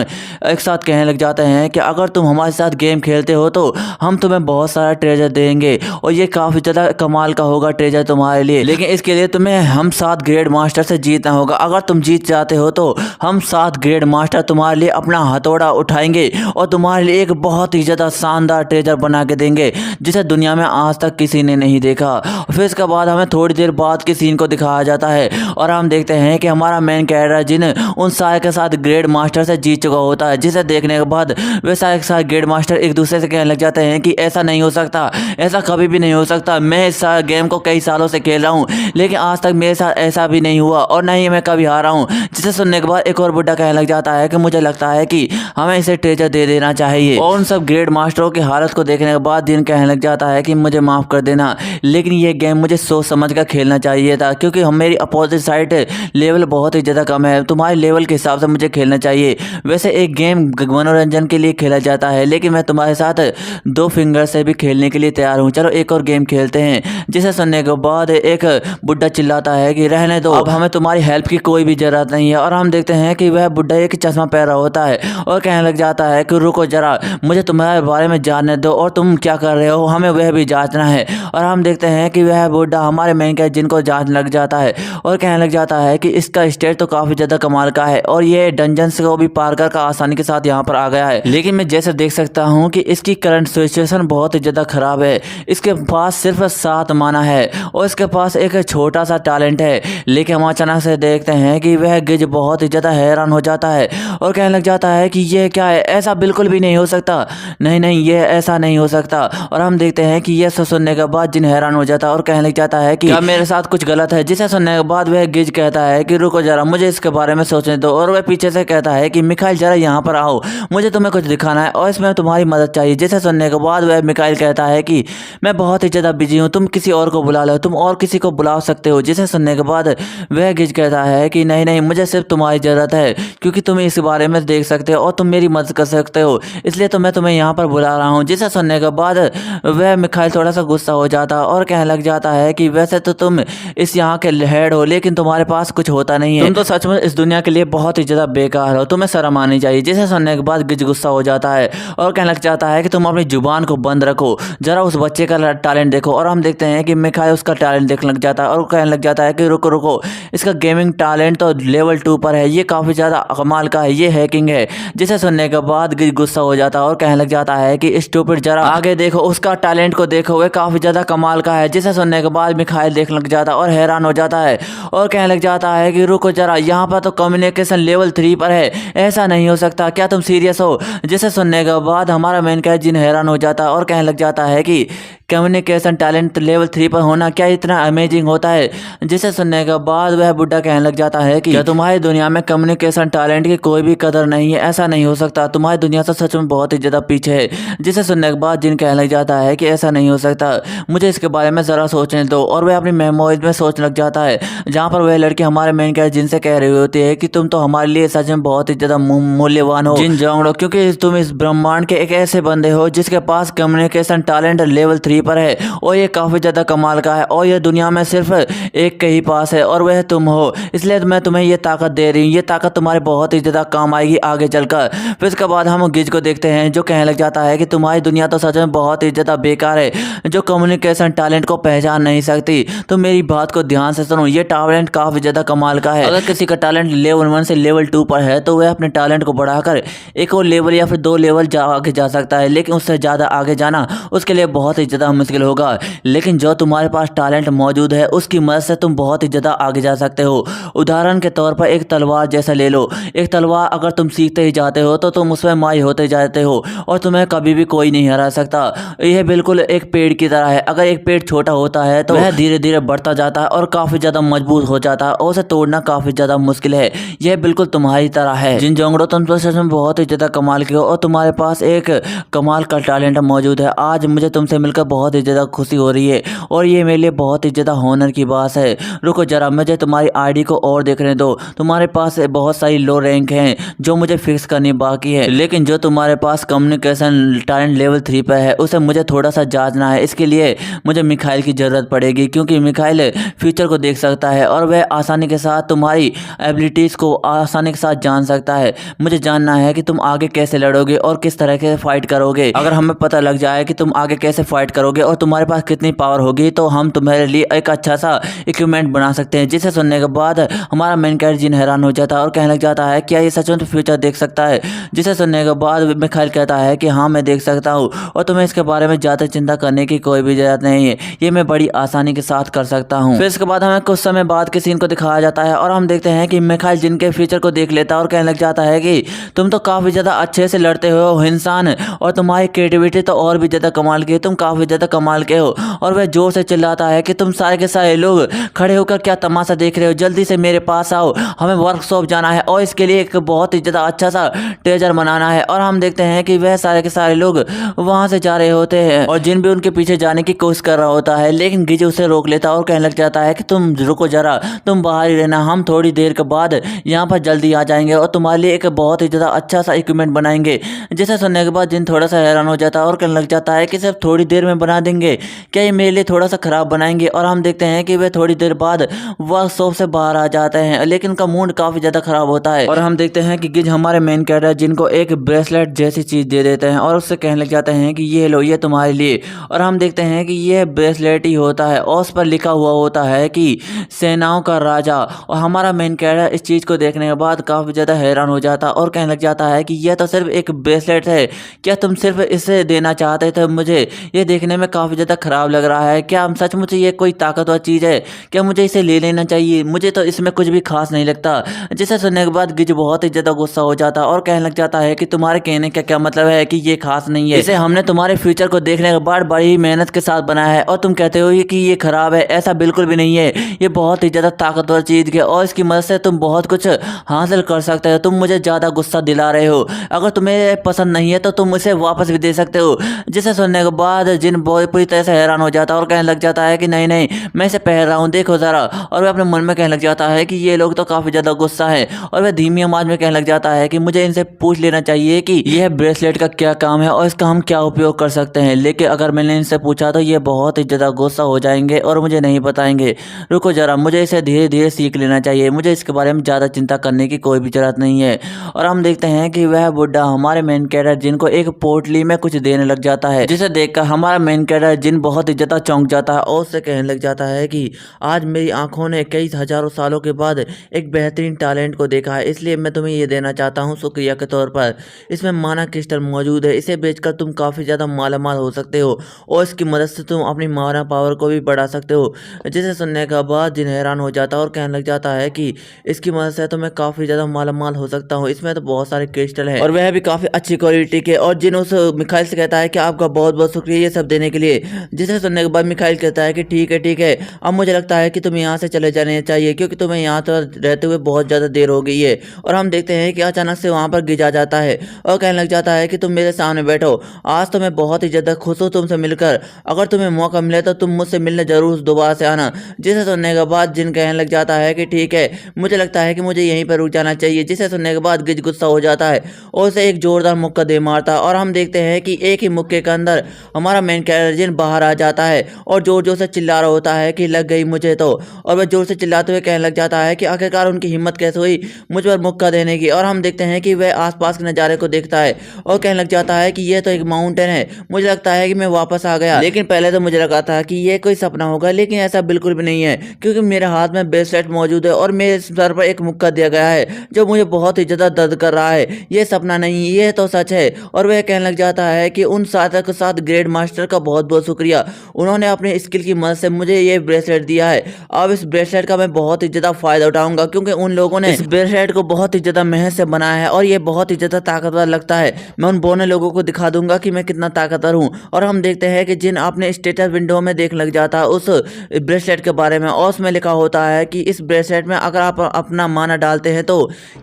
एक साथ कहने लग जाते हैं कि अगर तुम हमारे साथ गेम खेलते हो तो हम तुम्हें बहुत सारा ट्रेजर देंगे और ये काफ़ी ज़्यादा कमाल का होगा ट्रेजर तुम्हारे लिए, लेकिन इसके लिए तुम्हें हम 7 ग्रेड मास्टर से जीतना होगा। अगर तुम जीत जाते हो तो हम 7 ग्रेड मास्टर तुम्हारे लिए अपना हथौड़ा उठाएंगे और तुम्हारे लिए एक बहुत ही ज़्यादा शानदार ट्रेजर बना के देंगे जिसे दुनिया में आज तक किसी ने नहीं देखा। फिर इसके बाद हमें थोड़ी देर बाद के सीन को दिखाया जाता है और हम देखते हैं कि हमारा मेन कैरेक्टर जिन उन सारे के साथ ग्रेड मास्टर से जीत चुका होता है, जिसे देखने के बाद वे सारे के सारे ग्रेड मास्टर एक दूसरे से कहने लग जाते हैं कि ऐसा नहीं हो सकता, ऐसा कभी भी नहीं हो सकता। मैं इस गेम को कई सालों से खेल रहा हूँ लेकिन आज तक मेरे साथ ऐसा भी नहीं हुआ और ना ही मैं कभी हारा हूँ। जिसे सुनने के बाद एक और बुढ़ा कहने लग जाता है कि मुझे लगता है कि हमें इसे ट्रेजर दे देना चाहिए। और उन सब ग्रेड मास्टरों की हालत को देखने के बाद दिन कहने लग जाता है कि मुझे माफ़ कर देना, लेकिन ये गेम मुझे सोच समझ कर खेलना चाहिए था क्योंकि हम मेरी अपोजिट साइड लेवल बहुत ही ज़्यादा कम है, तुम्हारे लेवल के हिसाब से मुझे खेलना चाहिए। वैसे एक गेम मनोरंजन के लिए खेला जाता है लेकिन मैं तुम्हारे साथ 2 फिंगर से भी खेलने के लिए तैयार हूँ, चलो एक और गेम खेलते हैं। जिसे सुनने के बाद एक बुढ़ा चिल्लाता है कि रहने दो, अब हमें तुम्हारी हेल्प की कोई भी ज़रूरत नहीं है। और हम देखते हैं कि वह बुढ़ा एक चश्मा पहना होता है और कहने लग जाता है कि रुको जरा, मुझे तुम्हारे बारे में जानने दो और तुम क्या कर रहे हो हमें वह भी जांचना जांचना है। और हम देखते हैं कि वह बुड्ढा हमारे मेन कैरेक्टर जिन को जांच लग जाता है और कहने लग जाता है कि इसका स्टेट तो काफी ज्यादा कमाल का है और ये डंजन्स को भी पार कर आसानी के साथ यहाँ पर आ गया है। लेकिन मैं जैसे देख सकता हूँ कि इसकी करंट सिचुएशन बहुत ही ज्यादा खराब है। इसके पास सिर्फ 7 माना है और इसके पास एक छोटा सा टैलेंट है। लेकिन हम अचानक से देखते हैं कि वह गिज बहुत ही ज्यादा हैरान हो जाता है और कहने लग जाता है कि ये क्या है, ऐसा बिल्कुल भी नहीं हो सकता, नहीं नहीं ये ऐसा नहीं हो सकता। और हम देखते हैं कि ये सुनने के बाद जिन हैरान हो जाता है और कहने लग जाता है कि क्या मेरे साथ कुछ गलत है। जिसे सुनने के बाद वह गिज कहता है कि रुको जरा, मुझे इसके बारे में सोचने दो। और वह पीछे से कहता है कि मिखाइल जरा यहाँ पर आओ, मुझे तुम्हें कुछ दिखाना है और इसमें तुम्हारी मदद चाहिए। जिसे सुनने के बाद वह मिखाइल कहता है कि मैं बहुत ही ज्यादा बिजी हूँ, तुम किसी और को बुला लो, तुम और किसी को बुला सकते हो। जिसे सुनने के बाद वह गिज कहता है कि नहीं नहीं, मुझे सिर्फ तुम्हारी जरूरत है क्योंकि तुम इस बारे में देख सकते हो और तुम मेरी मदद कर सकते हो, इसलिए तो मैं तुम्हें यहाँ पर बुला रहा हूँ। जिसे सुनने के बाद वह मिखाइल थोड़ा सा गुस्सा हो जाता और कहने लग जाता है कि वैसे तो तुम इस यहाँ के हेड हो लेकिन तुम्हारे पास कुछ होता नहीं है, तुम तो सच में इस दुनिया के लिए बहुत ही ज्यादा बेकार हो, तुम्हें शर्म आनी चाहिए। जिसे सुनने के बाद गिज गुस्सा हो जाता है और कहने लग जाता है कि तुम अपनी जुबान को बंद रखो, जरा उस बच्चे का टैलेंट देखो। और हम देखते हैं कि मिखाइल उसका टैलेंट देखने लग जाता है और कहने लग जाता है कि रुको रुको, इसका गेमिंग टैलेंट तो लेवल 2 पर है, ये काफी ज्यादा कमाल का है, ये हैकिंग है। जिसे सुनने के बाद गिज गुस्सा हो जाता है और कहने लग जाता है कि स्टूपिड जरा आगे देखो, उसका टैलेंट को देखो, वह काफी ज्यादा कमाल का है। जिसे सुनने के बाद मिखाइल देखने लग जाता है और हैरान हो जाता है और कहने लग जाता है कि रुको जरा, यहाँ पर तो कम्युनिकेशन लेवल 3 पर है, ऐसा नहीं हो सकता, क्या तुम सीरियस हो। जिसे सुनने के बाद हमारा मेन कैरेक्टर जिन हैरान हो जाता है और कहने लग जाता है कि कम्युनिकेशन टैलेंट लेवल 3 पर होना क्या इतना अमेजिंग होता है। जिसे सुनने के बाद वह बुड्ढा कहने लग जाता है कि क्या तुम्हारी दुनिया में कम्युनिकेशन टैलेंट की कोई भी कदर नहीं है, ऐसा नहीं हो सकता, तुम्हारी दुनिया तो सच में बहुत ही ज़्यादा पीछे है। जिसे सुनने के बाद जिन कहने लग जाता है कि ऐसा नहीं हो सकता, मुझे इसके बारे में ज़रा सोचने दो। और वह अपनी मेमोरीज में सोचने लग जाता है जहाँ पर वह लड़की हमारे मेन कैरेक्टर जिनसे कह रही होती है कि तुम तो हमारे लिए सच में बहुत ही ज़्यादा मूल्यवान हो जिन जोंगड़ो, क्योंकि तुम इस ब्रह्मांड के एक ऐसे बंदे हो जिसके पास कम्युनिकेशन टैलेंट लेवल 3 पर है और ये काफ़ी ज़्यादा कमाल का है और ये दुनिया में सिर्फ एक के ही पास है और वह तुम हो, इसलिए मैं तुम्हें ये ताकत दे रही हूँ, ये ताकत तुम्हारे बहुत ही ज़्यादा काम आएगी आगे चलकर। फिर उसके बाद हम गिज को देखते हैं जो कहने लग जाता है कि तुम्हारी दुनिया तो सच में बहुत ही ज़्यादा बेकार है, जो कम्युनिकेशन टैलेंट को पहचान नहीं सकती। तो मेरी बात को ध्यान से सुनो, ये टैलेंट काफ़ी ज़्यादा कमाल का है। अगर किसी का टैलेंट लेवल 1 से लेवल 2 पर है तो वह अपने टैलेंट को बढ़ाकर एक और लेवल या फिर 2 लेवल आगे जा सकता है, लेकिन उससे ज़्यादा आगे जाना उसके लिए बहुत ही ज़्यादा मुश्किल होगा। लेकिन जो तुम्हारे पास टैलेंट मौजूद है उसकी मदद से तुम बहुत ही ज़्यादा आगे जा सकते हो। उदाहरण के तौर पर एक तलवार जैसा ले लो, एक तलवार अगर तुम सीखते ही जाते हो तो तुम उसमें माहिर होते जाते हो और तुम्हें कभी भी कोई नहीं हरा सकता। यह बिल्कुल एक पेड़ की तरह है, अगर एक पेड़ छोटा होता है तो वह धीरे धीरे बढ़ता जाता है और काफ़ी ज़्यादा मजबूत हो जाता है और उसे तोड़ना काफ़ी ज़्यादा मुश्किल है। यह बिल्कुल तुम्हारी तरह है। जिन जोंगड़ो, तुम तो सच में बहुत ही ज़्यादा कमाल के हो और तुम्हारे पास एक कमाल का टैलेंट मौजूद है। आज मुझे तुमसे मिलकर बहुत ही ज़्यादा खुशी हो रही है और ये मेरे लिए बहुत ही ज़्यादा होनर की बात है। रुको जरा, मुझे तुम्हारी आईडी को और देखने दो, तुम्हारे पास बहुत सारी लो रैंक हैं जो मुझे फिक्स करनी बाकी है, लेकिन जो तुम्हारे पास कम्युनिकेशन टैलेंट लेवल 3 पर है उसे मुझे थोड़ा सा जांचना है। इसके लिए मुझे मिखाइल की ज़रूरत पड़ेगी क्योंकि मिखाइल फ्यूचर को देख सकता है और वह आसानी के साथ तुम्हारी एबिलिटीज़ को आसानी के साथ जान सकता है। मुझे जानना है कि तुम आगे कैसे लड़ोगे और किस तरह के फाइट करोगे। अगर हमें पता लग जाए कि तुम आगे कैसे फाइट करोगे और तुम्हारे पास कितनी पावर होगी तो हम तुम्हारे लिए एक अच्छा सा इक्विपमेंट बना सकते हैं। जिसे सुनने के बाद हमारा मेन कैरेक्टर जिन हैरान हो जाता है और कहने लग जाता है क्या ये सच में फ्यूचर देख सकता है। जिसे सुनने के बाद मिखाइल कहता है कि हाँ मैं देख सकता हूँ और तुम्हें इसके बारे में ज़्यादा चिंता करने की कोई भी जरूरत नहीं है, ये मैं बड़ी आसानी के साथ कर सकता हूँ। फिर इसके बाद हमें कुछ समय बाद के सीन को दिखाया जाता है और हम देखते हैं कि मिखाइल जिनके फ्यूचर को देख लेता है और कहने लग जाता है कि तुम तो काफ़ी ज़्यादा अच्छे से लड़ते हो इंसान और तुम्हारी क्रिएटिविटी तो और भी ज़्यादा कमाल की है, तुम काफ़ी ज़्यादा कमाल के हो। और वह जोर से चिल्लाता है कि तुम सारे के सारे लोग खड़े होकर क्या तमाशा देख रहे हो, जल्दी से मेरे पास आओ, हमें वर्कशॉप जाना है और इसके लिए एक बहुत ही ज़्यादा अच्छा सा ट्रेजर बनाना है। और हम देखते हैं कि वह सारे के सारे लोग वहाँ से जा रहे होते हैं और जिन भी उनके पीछे जाने की कोशिश कर रहा होता है, लेकिन गिज उसे रोक लेता है और कहने लग जाता है कि तुम रुको जरा, तुम बाहर ही रहना, हम थोड़ी देर के बाद यहाँ पर जल्दी आ जाएंगे और तुम्हारे लिए एक बहुत ही ज़्यादा अच्छा सा इक्विपमेंट बनाएंगे। जिसे सुनने के बाद जिन थोड़ा सा हैरान हो जाता है और कहने लग जाता है कि सिर्फ थोड़ी देर में बना देंगे, क्या ये मेरे लिए थोड़ा सा ख़राब बनाएंगे। और हम देखते हैं कि वे थोड़ी देर बाद वर्कशॉप से बाहर आ जाते हैं, लेकिन उनका मूड काफ़ी ज़्यादा ख़राब होता है। और हम देखते हैं कि गिज हमारे मेन कैरेक्टर जिनको एक ब्रेसलेट जैसी चीज़ दे देते हैं और उससे कहने लग जाते हैं कि ये लो, ये तुम्हारे लिए। और हम देखते हैं कि यह ब्रेसलेट ही होता है और उस पर लिखा हुआ होता है कि सेनाओं का राजा। और हमारा मेन कैरेक्टर इस चीज़ को देखने के बाद काफ़ी ज़्यादा हैरान हो जाता और कहने लग जाता है कि यह तो सिर्फ एक ब्रेसलेट है, क्या तुम सिर्फ इसे देना चाहते थे मुझे? ये देखने में काफ़ी ज़्यादा ख़राब लग रहा है, क्या सचमुच ये कोई ताकतवर चीज़ है? क्या मुझे इसे ले लेना चाहिए? मुझे तो इसमें कुछ भी खास नहीं लगता। जिसे सुनने के बाद गिज बहुत ही ज़्यादा गुस्सा हो जाता और कहने लग जाता है कि तुम्हारे कहने का क्या मतलब है कि ये खास नहीं है, इसे हमने तुम्हारे फ्यूचर को देखने के बाद बड़ी मेहनत के साथ बनाया है और तुम कहते हो कि ये खराब है। ऐसा बिल्कुल भी नहीं है, ये बहुत ही ज़्यादा ताकतवर चीज़ है और इसकी मदद से तुम बहुत कुछ हासिल कर सकते हो। तुम मुझे ज़्यादा गुस्सा दिला रहे हो, अगर तुम्हें पसंद नहीं है तो तुम इसे वापस भी दे सकते हो। जिसे सुनने के बाद जिन पूरी तरह से हैरान हो जाता है और कहने लग जाता है कि नहीं नहीं, मैं इसे पहन रहा हूँ, देखो ज़रा। और वह अपने मन में कहने लग जाता है कि ये लोग तो काफ़ी ज़्यादा गुस्सा है और वह धीमी आवाज़ में कहने लग जाता है कि मुझे इनसे पूछ लेना चाहिए कि यह ब्रेसलेट का क्या काम है और इसका हम क्या उपयोग कर सकते हैं। लेकिन अगर मैंने इनसे पूछा तो ये बहुत ही ज़्यादा गुस्सा हो जाएंगे और मुझे नहीं बताएंगे। रुको ज़रा, मुझे इसे धीरे धीरे सीख लेना चाहिए, मुझे इसके बारे में ज़्यादा चिंता करने की कोई भी ज़रूरत नहीं है। और हम देखते हैं कि वह बुड्ढा हमारे मेन कैरेक्टर जिन को एक पोटली में कुछ देने लग जाता है, जिसे देखकर हमारा मेन कैरेक्टर जिन बहुत ही ज़्यादा चौंक जाता है और उससे कहने लग जाता है कि आज मेरी आंखों ने कई हज़ारों सालों के बाद एक बेहतरीन टैलेंट को देखा है, इसलिए मैं तुम्हें ये देना चाहता हूँ शुक्रिया के तौर पर। इसमें माना क्रिस्टल मौजूद है, इसे बेचकर तुम काफ़ी ज़्यादा मालामाल हो सकते हो और इसकी मदद से तुम अपनी माना पावर को भी बढ़ा सकते हो। जिसे सुनने के बाद जिन हैरान हो जाता है और कहने लग जाता है कि इसकी मदद से तो मैं काफ़ी ज़्यादा मालामाल हो सकता हूँ, इसमें तो बहुत सारे क्रिस्टल हैं और वह भी काफ़ी अच्छी क्वालिटी के। और जिन उस मिखाइल से कहता है कि आपका बहुत बहुत शुक्रिया ये सब देने के लिए। जिसे सुनने के बाद मिखाइल कहता है कि ठीक है, अब मुझे लगता है कि तुम्हें यहाँ से चले जाने चाहिए क्योंकि तुम्हें यहाँ तो रहते हुए बहुत ज़्यादा देर हो गई है। और हम देखते हैं कि अचानक से वहाँ पर गिजा जाता है और कहने लग जाता है कि तुम मेरे सामने बैठो, आज तो मैं बहुत ही ज़्यादा खुश हूँ तुमसे मिलकर, अगर तुम्हें मौका मिले तो तुम मुझसे मिलने जरूर दोबारा से आना। जिसे सुनने के बाद जिन कहने लग जाता है कि ठीक है, मुझे लगता है कि मुझे यहीं पर रुक जाना चाहिए। जिसे सुनने के बाद गिज गुस्सा हो जाता है और उसे एक जोरदार मुक्का दे मारता है और हम देखते हैं कि एक ही मुक्के के अंदर हमारा मेन कैरेक्टर जिन बाहर आ जाता है और जोर जोर से चिल्ला रहा होता है कि लग गई मुझे तो। और वह जोर से चिल्लाते हुए कहने लग जाता है कि आखिरकार उनकी हिम्मत कैसे हुई मुझ पर मुक्का देने की। और हम देखते हैं कि वह आसपास के नज़ारे को देखता है और कहने लग जाता है कि यह तो एक माउंटेन है, मुझे लगता है कि मैं वापस आ गया। लेकिन पहले तो मुझे लगा था कि यह कोई सपना होगा, लेकिन ऐसा बिल्कुल भी नहीं है क्योंकि मेरे हाथ में ब्रेसलेट मौजूद है और मेरे सर पर एक मुक्का दिया गया है जो मुझे बहुत ही ज़्यादा दर्द कर रहा है। यह सपना नहीं, यह तो सच है। और वह कहने लग जाता है कि उन साथी के साथ ग्रेट मास्टर का बहुत बहुत शुक्रिया, उन्होंने अपनी स्किल की मदद से मुझे ये ब्रेसलेट दिया है। अब इस ब्रेसलेट का मैं बहुत ही ज़्यादा फायदा उठाऊंगा क्योंकि उन लोगों ने इस ब्रेसलेट को बहुत ही ज़्यादा मेहनत से बनाया है और ये बहुत ही ज़्यादा ताकतवर लगता है। मैं उन बोने लोगों को दिखा दूंगा कि मैं कितना ताकतवर हूँ। और हम देखते हैं कि जिन अपने स्टेटस विंडो में देख लग जाता है उस ब्रेसलेट के बारे में और उसमें लिखा होता है कि इस ब्रेसलेट में अगर आप अपना माना डालते हैं तो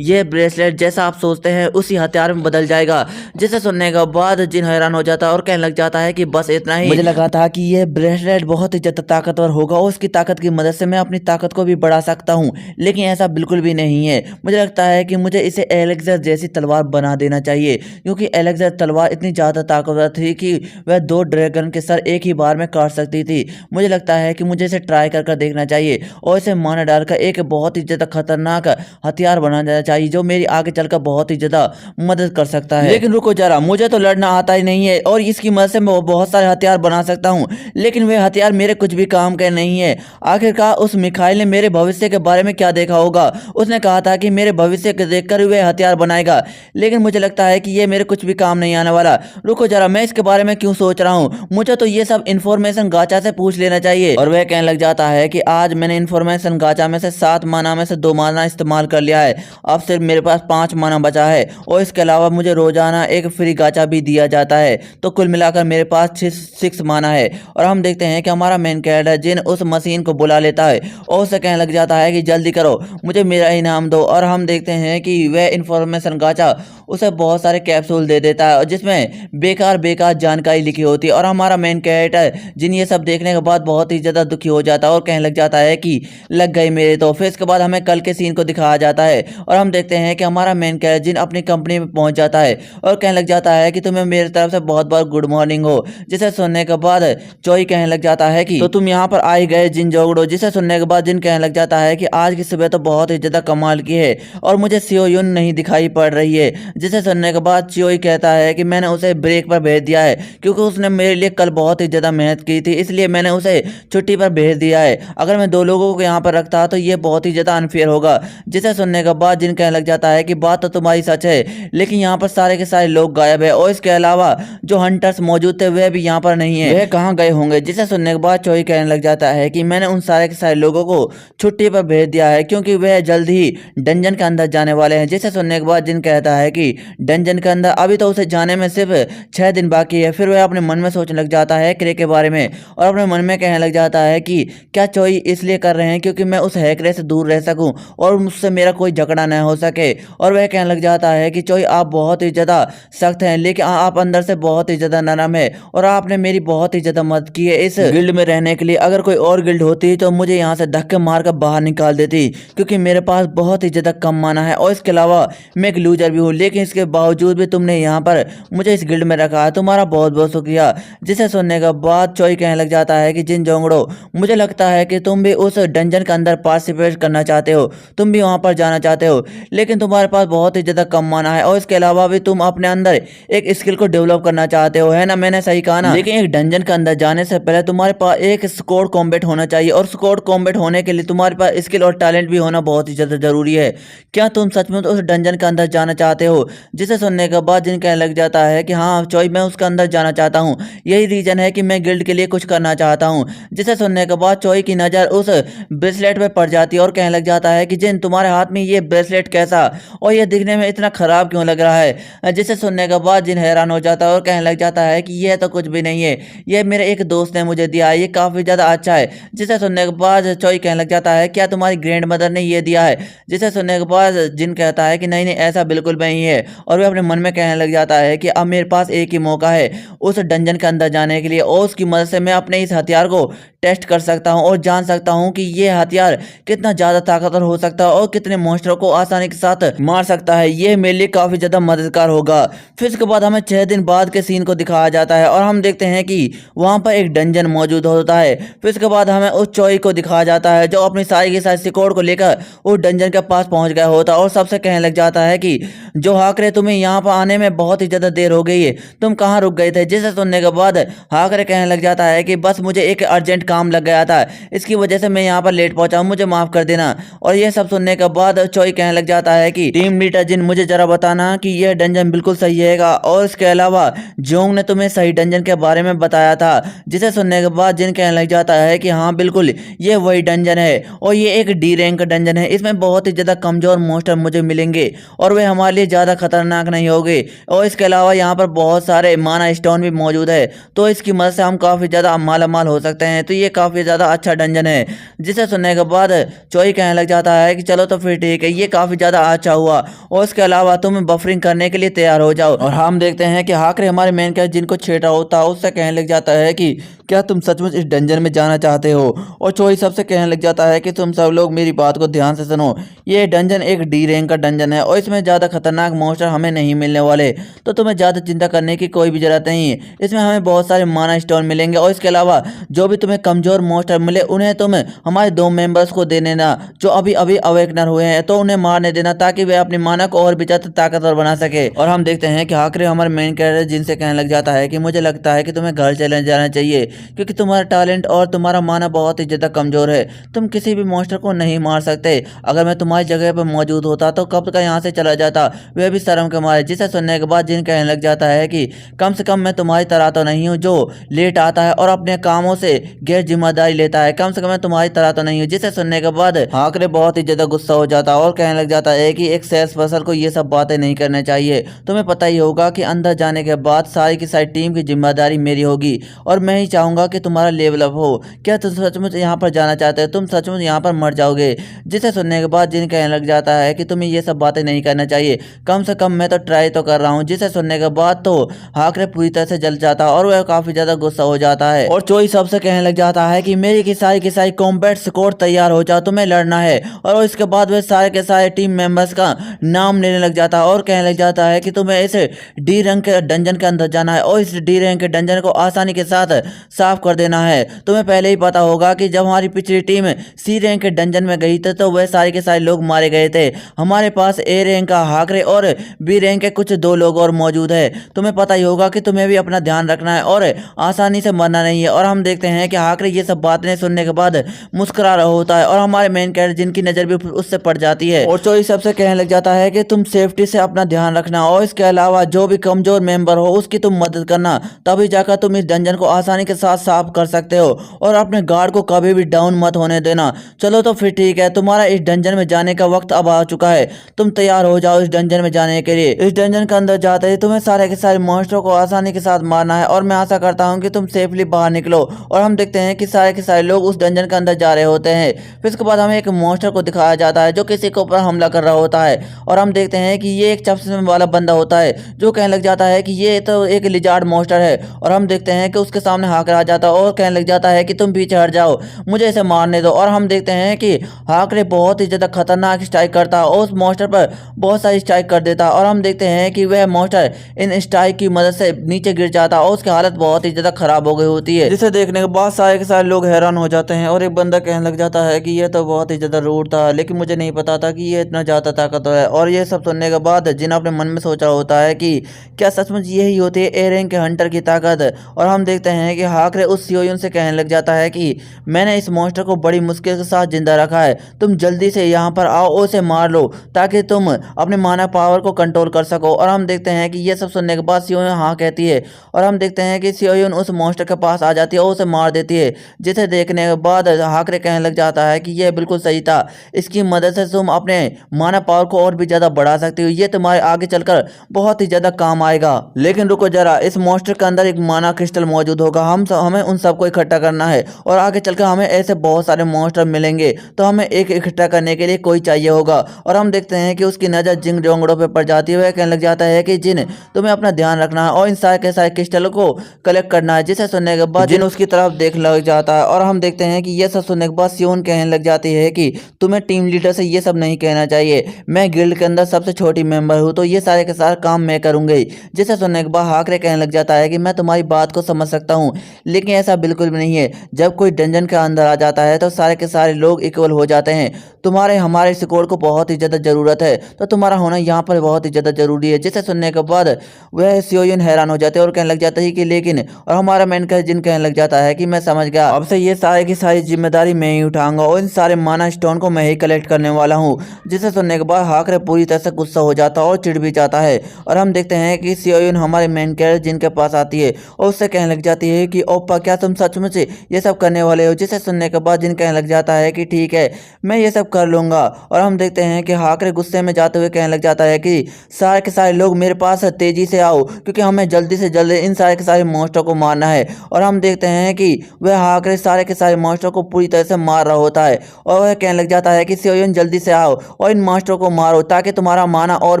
ये ब्रेसलेट जैसा आप सोचते हैं उसी हथियार में बदल जाएगा। जिसे सुनने के बाद जिन हैरान हो जाता है और कहने लग जाता है कि बस इतना ही, मुझे लगा था कि यह ब्रेसलेट बहुत ही ज़्यादा ताकतवर होगा और उसकी ताकत की मदद से मैं अपनी ताकत को भी बढ़ा सकता हूँ, लेकिन ऐसा बिल्कुल भी नहीं है। मुझे लगता है कि मुझे इसे एलेक्सर जैसी तलवार बना देना चाहिए क्योंकि एलेक्सर तलवार इतनी ज़्यादा ताकतवर थी कि वह 2 ड्रैगन के सर एक ही बार में काट सकती थी। मुझे लगता है कि मुझे इसे ट्राई कर देखना चाहिए और इसे माना डालकर एक बहुत ही ज़्यादा खतरनाक हथियार बना देना चाहिए जो मेरी आगे चलकर बहुत ही ज़्यादा मदद कर सकता है। लेकिन रुको जरा, मुझे तो लड़ना आता ही नहीं है और इसकी मदद से मैं बहुत सारे हथियार बना सकता हूँ, लेकिन वे हथियार मेरे कुछ भी काम के नहीं है। आखिरकार उस मिखाइल ने मेरे भविष्य के बारे में क्या देखा होगा, उसने कहा था कि मेरे भविष्य को देखकर वे हथियार बनाएगा, लेकिन मुझे लगता है कि ये मेरे कुछ भी काम नहीं आने वाला। रुको जरा, मैं इसके बारे में क्यों सोच रहा हूँ, मुझे तो ये सब इन्फॉर्मेशन गाचा से पूछ लेना चाहिए। और वह कहने लग जाता है कि आज मैंने इन्फॉर्मेशन गाचा में से 7 माना में से 2 माना इस्तेमाल कर लिया है, अब सिर्फ मेरे पास 5 माना बचा है और इसके अलावा मुझे रोजाना एक फ्री गाचा भी दिया जाता है, तो कुल मिलाकर मेरे पास 6 माना है। और हम देखते हैं कि हमारा मेन कैरेक्टर जिन उस मशीन को बुला लेता है और उससे कहने लग जाता है कि जल्दी करो, मुझे मेरा इनाम दो। और हम देखते हैं कि वह इन्फॉर्मेशन गाचा उसे बहुत सारे कैप्सूल दे देता है जिसमें बेकार जानकारी लिखी होती है। और हमारा मेन कैरेक्टर जिन ये सब देखने के बाद बहुत ही ज़्यादा दुखी हो जाता है और कहने लग जाता है कि लग गई मेरे तो। फिर इसके बाद हमें कल के सीन को दिखाया जाता है और हम देखते हैं कि हमारा मेन कैरेक्टर जिन अपनी कंपनी में पहुंच जाता है और कहने लग जाता है कि तुम्हें मेरी तरफ से बहुत बहुत गुड मॉर्निंग हो। जिसे सुनने के बाद चोई कहने लग जाता है कि तो तुम यहाँ पर आ ही गए जिन जोगड़ो। जिसे सुनने के बाद जिन कहने लग जाता है कि आज की सुबह तो बहुत ही ज़्यादा कमाल की है और मुझे सियो युन नहीं दिखाई पड़ रही है। जिसे सुनने के बाद चियोई कहता है कि मैंने उसे ब्रेक पर भेज दिया है क्योंकि उसने मेरे लिए कल बहुत ही ज़्यादा मेहनत की थी, इसलिए मैंने उसे छुट्टी पर भेज दिया है। अगर मैं 2 लोगों को यहाँ पर रखता तो ये बहुत ही ज़्यादा अनफेयर होगा। जिसे सुनने के बाद जिन कहने लग जाता है कि बात तो तुम्हारी सच है, लेकिन यहाँ पर सारे के सारे लोग गायब है और इसके अलावा जो हंटर्स मौजूद थे वह भी यहाँ पर नहीं है, वह कहाँ गए होंगे। जिसे सुनने के बाद चोई कहने लग जाता है कि मैंने उन सारे के सारे लोगों को छुट्टी पर भेज दिया है क्योंकि वह जल्द ही डंजन के अंदर जाने वाले हैं। जिसे सुनने के बाद जिन कहता है कि डंजन के अंदर अभी तो उसे जाने में सिर्फ 6 दिन बाकी है। फिर वह अपने मन में सोचने लग जाता है क्रे के बारे में और अपने मन में कहने लग जाता है कि क्या चोई इसलिए कर रहे हैं क्योंकि मैं उस हैकरे से दूर रह सकूं और मुझसे मेरा कोई झगड़ा न हो सके। और वह कहने लग जाता है कि चोई आप बहुत ही ज़्यादा सख्त हैं, लेकिन आप अंदर से बहुत ही ज़्यादा नरम है और आपने मेरी बहुत ही ज़्यादा मदद की है इस गिल्ड में रहने के लिए। अगर कोई और गिल्ड होती तो मुझे यहाँ से धक्के मार कर बाहर निकाल देती क्योंकि मेरे पास बहुत ही ज़्यादा कम माना है और इसके अलावा मैं एक लूजर भी हूँ, लेकिन इसके बावजूद भी तुमने यहाँ पर मुझे इस गिल्ड में रखा है, तुम्हारा बहुत बहुत शुक्रिया। जिसे सुनने के बाद चोई कहने लग जाता है कि जिन जोंगड़ो, मुझे लगता है कि तुम भी उस डंजन के अंदर पार्टिसिपेट करना चाहते हो, तुम भी वहाँ पर जाना चाहते हो, लेकिन तुम्हारे पास बहुत ही ज़्यादा कम माना है और इसके अलावा भी तुम अपने अंदर एक स्किल को डेवलप करना चाहते हो, है ना? मैंने सही कहा ना? लेकिन एक डंजन के अंदर जाने से पहले तुम्हारे पास एक स्क्वाड कॉम्बैट होना चाहिए और स्क्वाड कॉम्बैट होने के लिए तुम्हारे पास स्किल और टैलेंट भी होना बहुत ही ज़्यादा जरूरी है। क्या तुम सच में उस डंजन के अंदर जाना चाहते हो? जिसे सुनने के बाद जिन कहने लग जाता है कि हाँ चोई, मैं उसके अंदर जाना चाहता हूँ, यही रीजन है कि मैं गिल्ड के लिए कुछ करना चाहता हूँ। जिसे सुनने के बाद चोई की नज़र उस ब्रेसलेट पे पड़ जाती है और कहने लग जाता है कि जिन तुम्हारे हाथ में ये ब्रेसलेट कैसा और ये दिखने में इतना खराब क्यों लग रहा है। जिसे सुनने के बाद जिन हैरान हो जाता है और कहने लग जाता है कि यह तो कुछ भी नहीं है, यह मेरे एक दोस्त ने मुझे दिया है, ये काफ़ी ज़्यादा अच्छा है। जिसे सुनने के बाद चोई कहने लग जाता है क्या तुम्हारी ग्रैंड मदर ने ये दिया है? जिसे सुनने के बाद जिन कहता है कि नहीं नहीं, ऐसा बिल्कुल भी नहीं है और वह अपने मन में कहने लग जाता है कि अब मेरे पास एक ही मौका है उस डंजन के अंदर जाने के लिए और उसकी मदद से मैं अपने इस हथियार को टेस्ट कर सकता हूं और जान सकता हूं कि ये हथियार कितना ज़्यादा ताकतवर हो सकता है और कितने मॉन्स्टरों को आसानी के साथ मार सकता है। ये मेरे लिए काफ़ी ज़्यादा मददगार होगा। फिर इसके बाद हमें 6 दिन बाद के सीन को दिखाया जाता है और हम देखते हैं कि वहाँ पर एक डंजन मौजूद होता है। फिर इसके बाद हमें उस चोई को दिखाया जाता है जो अपनी सारी की सारी सिकोड़ को लेकर उस डंजन के पास पहुँच गया होता है और सबसे कहने लग जाता है कि जो हाकरे, तुम्हें यहाँ पर आने में बहुत ही ज़्यादा देर हो गई है, तुम कहाँ रुक गए थे? जिसे सुनने के बाद हाकरे कहने लग जाता है कि बस मुझे एक अर्जेंट काम लग गया था, इसकी वजह से मैं यहाँ पर लेट पहुंचा हूँ, मुझे माफ़ कर देना। और ये सब सुनने के बाद चोई कहने लग जाता है कि टीम लीडर जिन, मुझे जरा बताना कि यह डंजन बिल्कुल सही हैगा और इसके अलावा जोंग ने तुम्हें सही डंजन के बारे में बताया था। जिसे सुनने के बाद जिन कहने लग जाता है कि हाँ बिल्कुल, ये वही डंजन है और ये एक डी रैंक डंजन है, इसमें बहुत ही ज़्यादा कमज़ोर मॉन्स्टर मुझे मिलेंगे और वे हमारे लिए ज़्यादा खतरनाक नहीं होंगे और इसके अलावा यहाँ पर बहुत सारे माना स्टोन भी मौजूद है, तो इसकी मदद से हम काफ़ी ज़्यादा माला माल हो सकते हैं, तो ये काफ़ी ज़्यादा अच्छा डंजन है। जिसे सुनने के बाद चोई कहने लग जाता है कि चलो तो फिर ठीक है, ये काफ़ी ज़्यादा अच्छा हुआ और इसके अलावा तुम बफरिंग करने के लिए तैयार हो जाओ। और हम देखते हैं कि हाकरे हमारे मेन कैरेक्टर जिनको छेड़ा होता है उससे कहने लग जाता है कि क्या तुम सचमुच इस डंजन में जाना चाहते हो? और चोई सबसे कहने लग जाता है कि तुम सब लोग मेरी बात को ध्यान से सुनो, ये डंजन एक डी रैंक का डंजन है और इसमें ज़्यादा खतरनाक मॉन्स्टर हमें नहीं मिलने वाले, तो तुम्हें ज़्यादा चिंता करने की कोई भी जरूरत नहीं है। इसमें हमें बहुत सारे माना स्टोन मिलेंगे और इसके अलावा जो भी तुम्हें कमज़ोर मॉन्स्टर मिले उन्हें तुम हमारे 2 मेंबर्स को दे देना जो अभी अभी अवेकनर हुए हैं, तो उन्हें मारने देना ताकि वे अपनी माना को और भी ज़्यादा ताकतवर बना सके। और हम देखते हैं कि हाकरे हमारे मेन कैरेक्टर जिनसे कहने लग जाता है कि मुझे लगता है कि तुम्हें घर चले जाना चाहिए क्योंकि तुम्हारा टैलेंट और तुम्हारा माना बहुत ही ज़्यादा कमज़ोर है, तुम किसी भी मॉन्स्टर को नहीं मार सकते। अगर मैं तुम्हारी जगह पर मौजूद होता तो कब का यहाँ से चला जाता, वह भी शर्म के मारे। जिसे सुनने के बाद जिन कहने लग जाता है कि कम से कम मैं तुम्हारी तरह तो नहीं हूँ जो लेट आता है और अपने कामों से गैर जिम्मेदारी लेता है, कम से कम मैं तुम्हारी तरह तो नहीं हूँ। जिसे सुनने के बाद हाकरे बहुत ही ज़्यादा गुस्सा हो जाता है और कहने लग जाता है कि एक सेल्स पर्सन को ये सब बातें नहीं करनी चाहिए, तुम्हें पता ही होगा कि अंदर जाने के बाद सारी की सारी टीम की जिम्मेदारी मेरी होगी और मैं ही चाहूँगा कि तुम्हारा लेवल अप हो। क्या तुम सचमुच यहाँ पर जाना चाहते हो? तुम सचमुच यहाँ पर मर जाओगे। जिसे सुनने के बाद जिन कहने लग जाता है कि तुम्हें ये सब बातें नहीं करना चाहिए, कम से कम मैं तो ट्राई तो कर रहा हूँ। जिसे सुनने के बाद तो हाकरे पूरी तरह से जल जाता है और वह काफ़ी ज़्यादा गुस्सा हो जाता है और चोई सबसे कहने लग जाता है कि मेरी की सारी कॉम्बैट स्क्वाड तैयार हो जाओ, तुम्हें लड़ना है। और इसके बाद वह सारे के सारे टीम मेंबर्स का नाम लेने लग जाता है और कहने लग जाता है कि तुम्हें इस डी रैंक के डंजन के अंदर जाना है और इस डी रैंक के डंजन को आसानी के साथ साफ कर देना है। तुम्हें पहले ही पता होगा कि जब हमारी पिछली टीम सी रैंक के डंजन में गई थी तो वह सारे के सारे लोग मारे गए थे। हमारे पास ए रैंक का हाकरे और बी रैंक के कुछ 2 लोग और मौजूद है। तुम्हें पता ही होगा कि तुम्हें भी अपना ध्यान रखना है और आसानी से मरना नहीं है। और हम देखते हैं कि हाकरे ये सब बातें सुनने के बाद मुस्कुरा रहा होता है और हमारे मेन कैरेक्टर जिनकी नजर भी उससे पड़ जाती है और चोरी सबसे कहने लग जाता है कि तुम सेफ्टी से अपना ध्यान रखना और इसके अलावा जो भी कमजोर मेंबर हो उसकी तुम मदद करना, तभी जाकर तुम इस डंजन को आसानी के साथ साफ कर सकते हो और अपने गार्ड को कभी भी डाउन मत होने देना। चलो तो फिर ठीक है, तुम्हारा इस डंजन में जाने का वक्त अब आ चुका है। तुम तैयार हो जाओ इस डंजन में जाने के लिए। इस डंजन के अंदर जाते ही तुम्हें सारे के सारे मॉन्स्टरों को आसानी के साथ मारना है और मैं आशा करता हूँ कि तुम सेफली बाहर निकलो। और हम देखते हैं कि सारे के सारे लोग उस डंजन के अंदर जा रहे होते हैं। फिर उसके बाद हमें एक मॉन्स्टर को दिखाया जाता है जो किसी के ऊपर हमला कर रहा होता है और हम देखते हैं कि ये एक चश्मे वाला बंदा होता है जो कहने लग जाता है कि ये तो एक लिजार्ड मॉन्स्टर है। और हम देखते हैं कि उसके सामने हाकर आ जाता है और कहने लग जाता है कि तुम पीछे हट जाओ, मुझे इसे मारने दो। और हम देखते हैं कि हाकरे बहुत ही ज्यादा खतरनाक स्ट्राइक करता है और उस मॉन्स्टर पर बहुत सारी स्ट्राइक कर देता है और हम देखते हैं कि वह मॉन्स्टर इन स्ट्राइक की मदद से नीचे गिर जाता है और उसकी हालत बहुत ही ज्यादा खराब हो गई होती है, जिसे देखने के बाद सारे के सारे लोग हैरान हो जाते हैं। और एक बंदा कहने लग जाता है कि ये तो बहुत ही ज्यादा रूड था, लेकिन मुझे नहीं पता था कि ये इतना ज्यादा ताकतवर है। और ये सब सुनने के बाद जिन अपने मन में सोचा होता है कि क्या सचमुच यही होती है ए रैंक के हंटर की ताकत। और हम देखते हैं कि हाकरे उस सियोयुन से कहने लग जाता है कि मैंने इस मॉन्स्टर को बड़ी मुश्किल के साथ जिंदा रखा है, तुम जल्दी से यहाँ पर आओ और उसे मार लो ताकि तुम अपने मानव पावर को कंट्रोल कर सको। और हम देखते हैं कि ये सब सुनने के बाद सियोयुन हाँ कहती है और हम देखते हैं कि सियोयुन उस मॉन्स्टर के पास आ जाती है और उसे मार देती है, जिसे देखने के बाद हाकरे कहने लग जाता है कि यह बिल्कुल सही था, इसकी मदद से तुम अपने मानव पावर को और भी ज्यादा बढ़ा सकते हो, ये तुम्हारे आगे चलकर बहुत ही ज्यादा काम आएगा। लेकिन रुको जरा, इस मॉन्स्टर के अंदर एक माना क्रिस्टल मौजूद होगा, हमें उन सबको इकट्ठा करना है और आगे चलकर हमें ऐसे बहुत सारे मॉन्स्टर मिलेंगे, तो हमें एक इकट्ठा करने के लिए कोई चाहिए होगा। और हम देखते हैं कि उसकी नजर जिन जोंगड़ों पे पड़ जाती है। वह कहने लग जाता है कि जिन तुम्हें अपना ध्यान रखना है और इन सारे के सारे क्रिस्टल को कलेक्ट करना है, जिसे सुनने के बाद जिन उसकी तरफ देख लग जाता है। और हम देखते हैं कि यह सब सुनने के बाद सियोन कहने लग जाती है कि तुम्हें टीम लीडर से ये सब नहीं कहना चाहिए, मैं गिल्ड के अंदर सबसे छोटी मेंबर हूँ, तो ये सारे के सारे काम मैं करूंगी। जिसे सुनने के बाद हाकरे कहने लग जाता है कि मैं तुम्हारी बात को समझ सकता हूँ, लेकिन ऐसा बिल्कुल भी नहीं है। जब कोई डंजन के अंदर आ जाता है तो सारे के सारे लोग इक्वल हो जाते हैं। तुम्हारे हमारे स्कोर को बहुत ही ज्यादा जरूरत है, तो तुम्हारा होना यहाँ पर बहुत ही ज्यादा जरूरी है। जिसे सुनने के बाद वह सियोयुन हैरान हो जाते हैं और कहने लग जाता है कि लेकिन, और हमारा मेन जिन कहने लग जाता है कि मैं समझ गया, अब से ये सारे की सारी जिम्मेदारी मैं ही उठाऊंगा और इन सारे माना स्टोन को मैं ही कलेक्ट करने वाला हूँ। जिसे सुनने के बाद हाकरे पूरी तरह से गुस्सा हो जाता है और चिढ़ भी जाता है। और हम देखते हैं कि सियोयुन हमारे मेन कैरेक्टर जिन के पास आती है और उससे कहने लग जाती है कि ओप्पा क्या तुम सचमुच ये सब करने वाले हो। जिसे सुनने के बाद जिन कहने लग जाता है कि ठीक है, मैं ये सब कर लूंगा। और हम देखते हैं कि हाकरे गुस्से में जाते हुए कहने लग जाता है कि सारे के सारे लोग मेरे पास तेजी से आओ, क्योंकि हमें जल्दी से जल्दी इन सारे के सारे मॉन्स्टर को मारना है। और हम देखते हैं कि वह हाकरे सारे के सारे मॉन्स्टर को पूरी तरह से मार रहा होता है और वह कहने लग जाता है कि सियोयुन जल्दी से आओ और इन मॉन्स्टर को मारो ताकि तुम्हारा माना और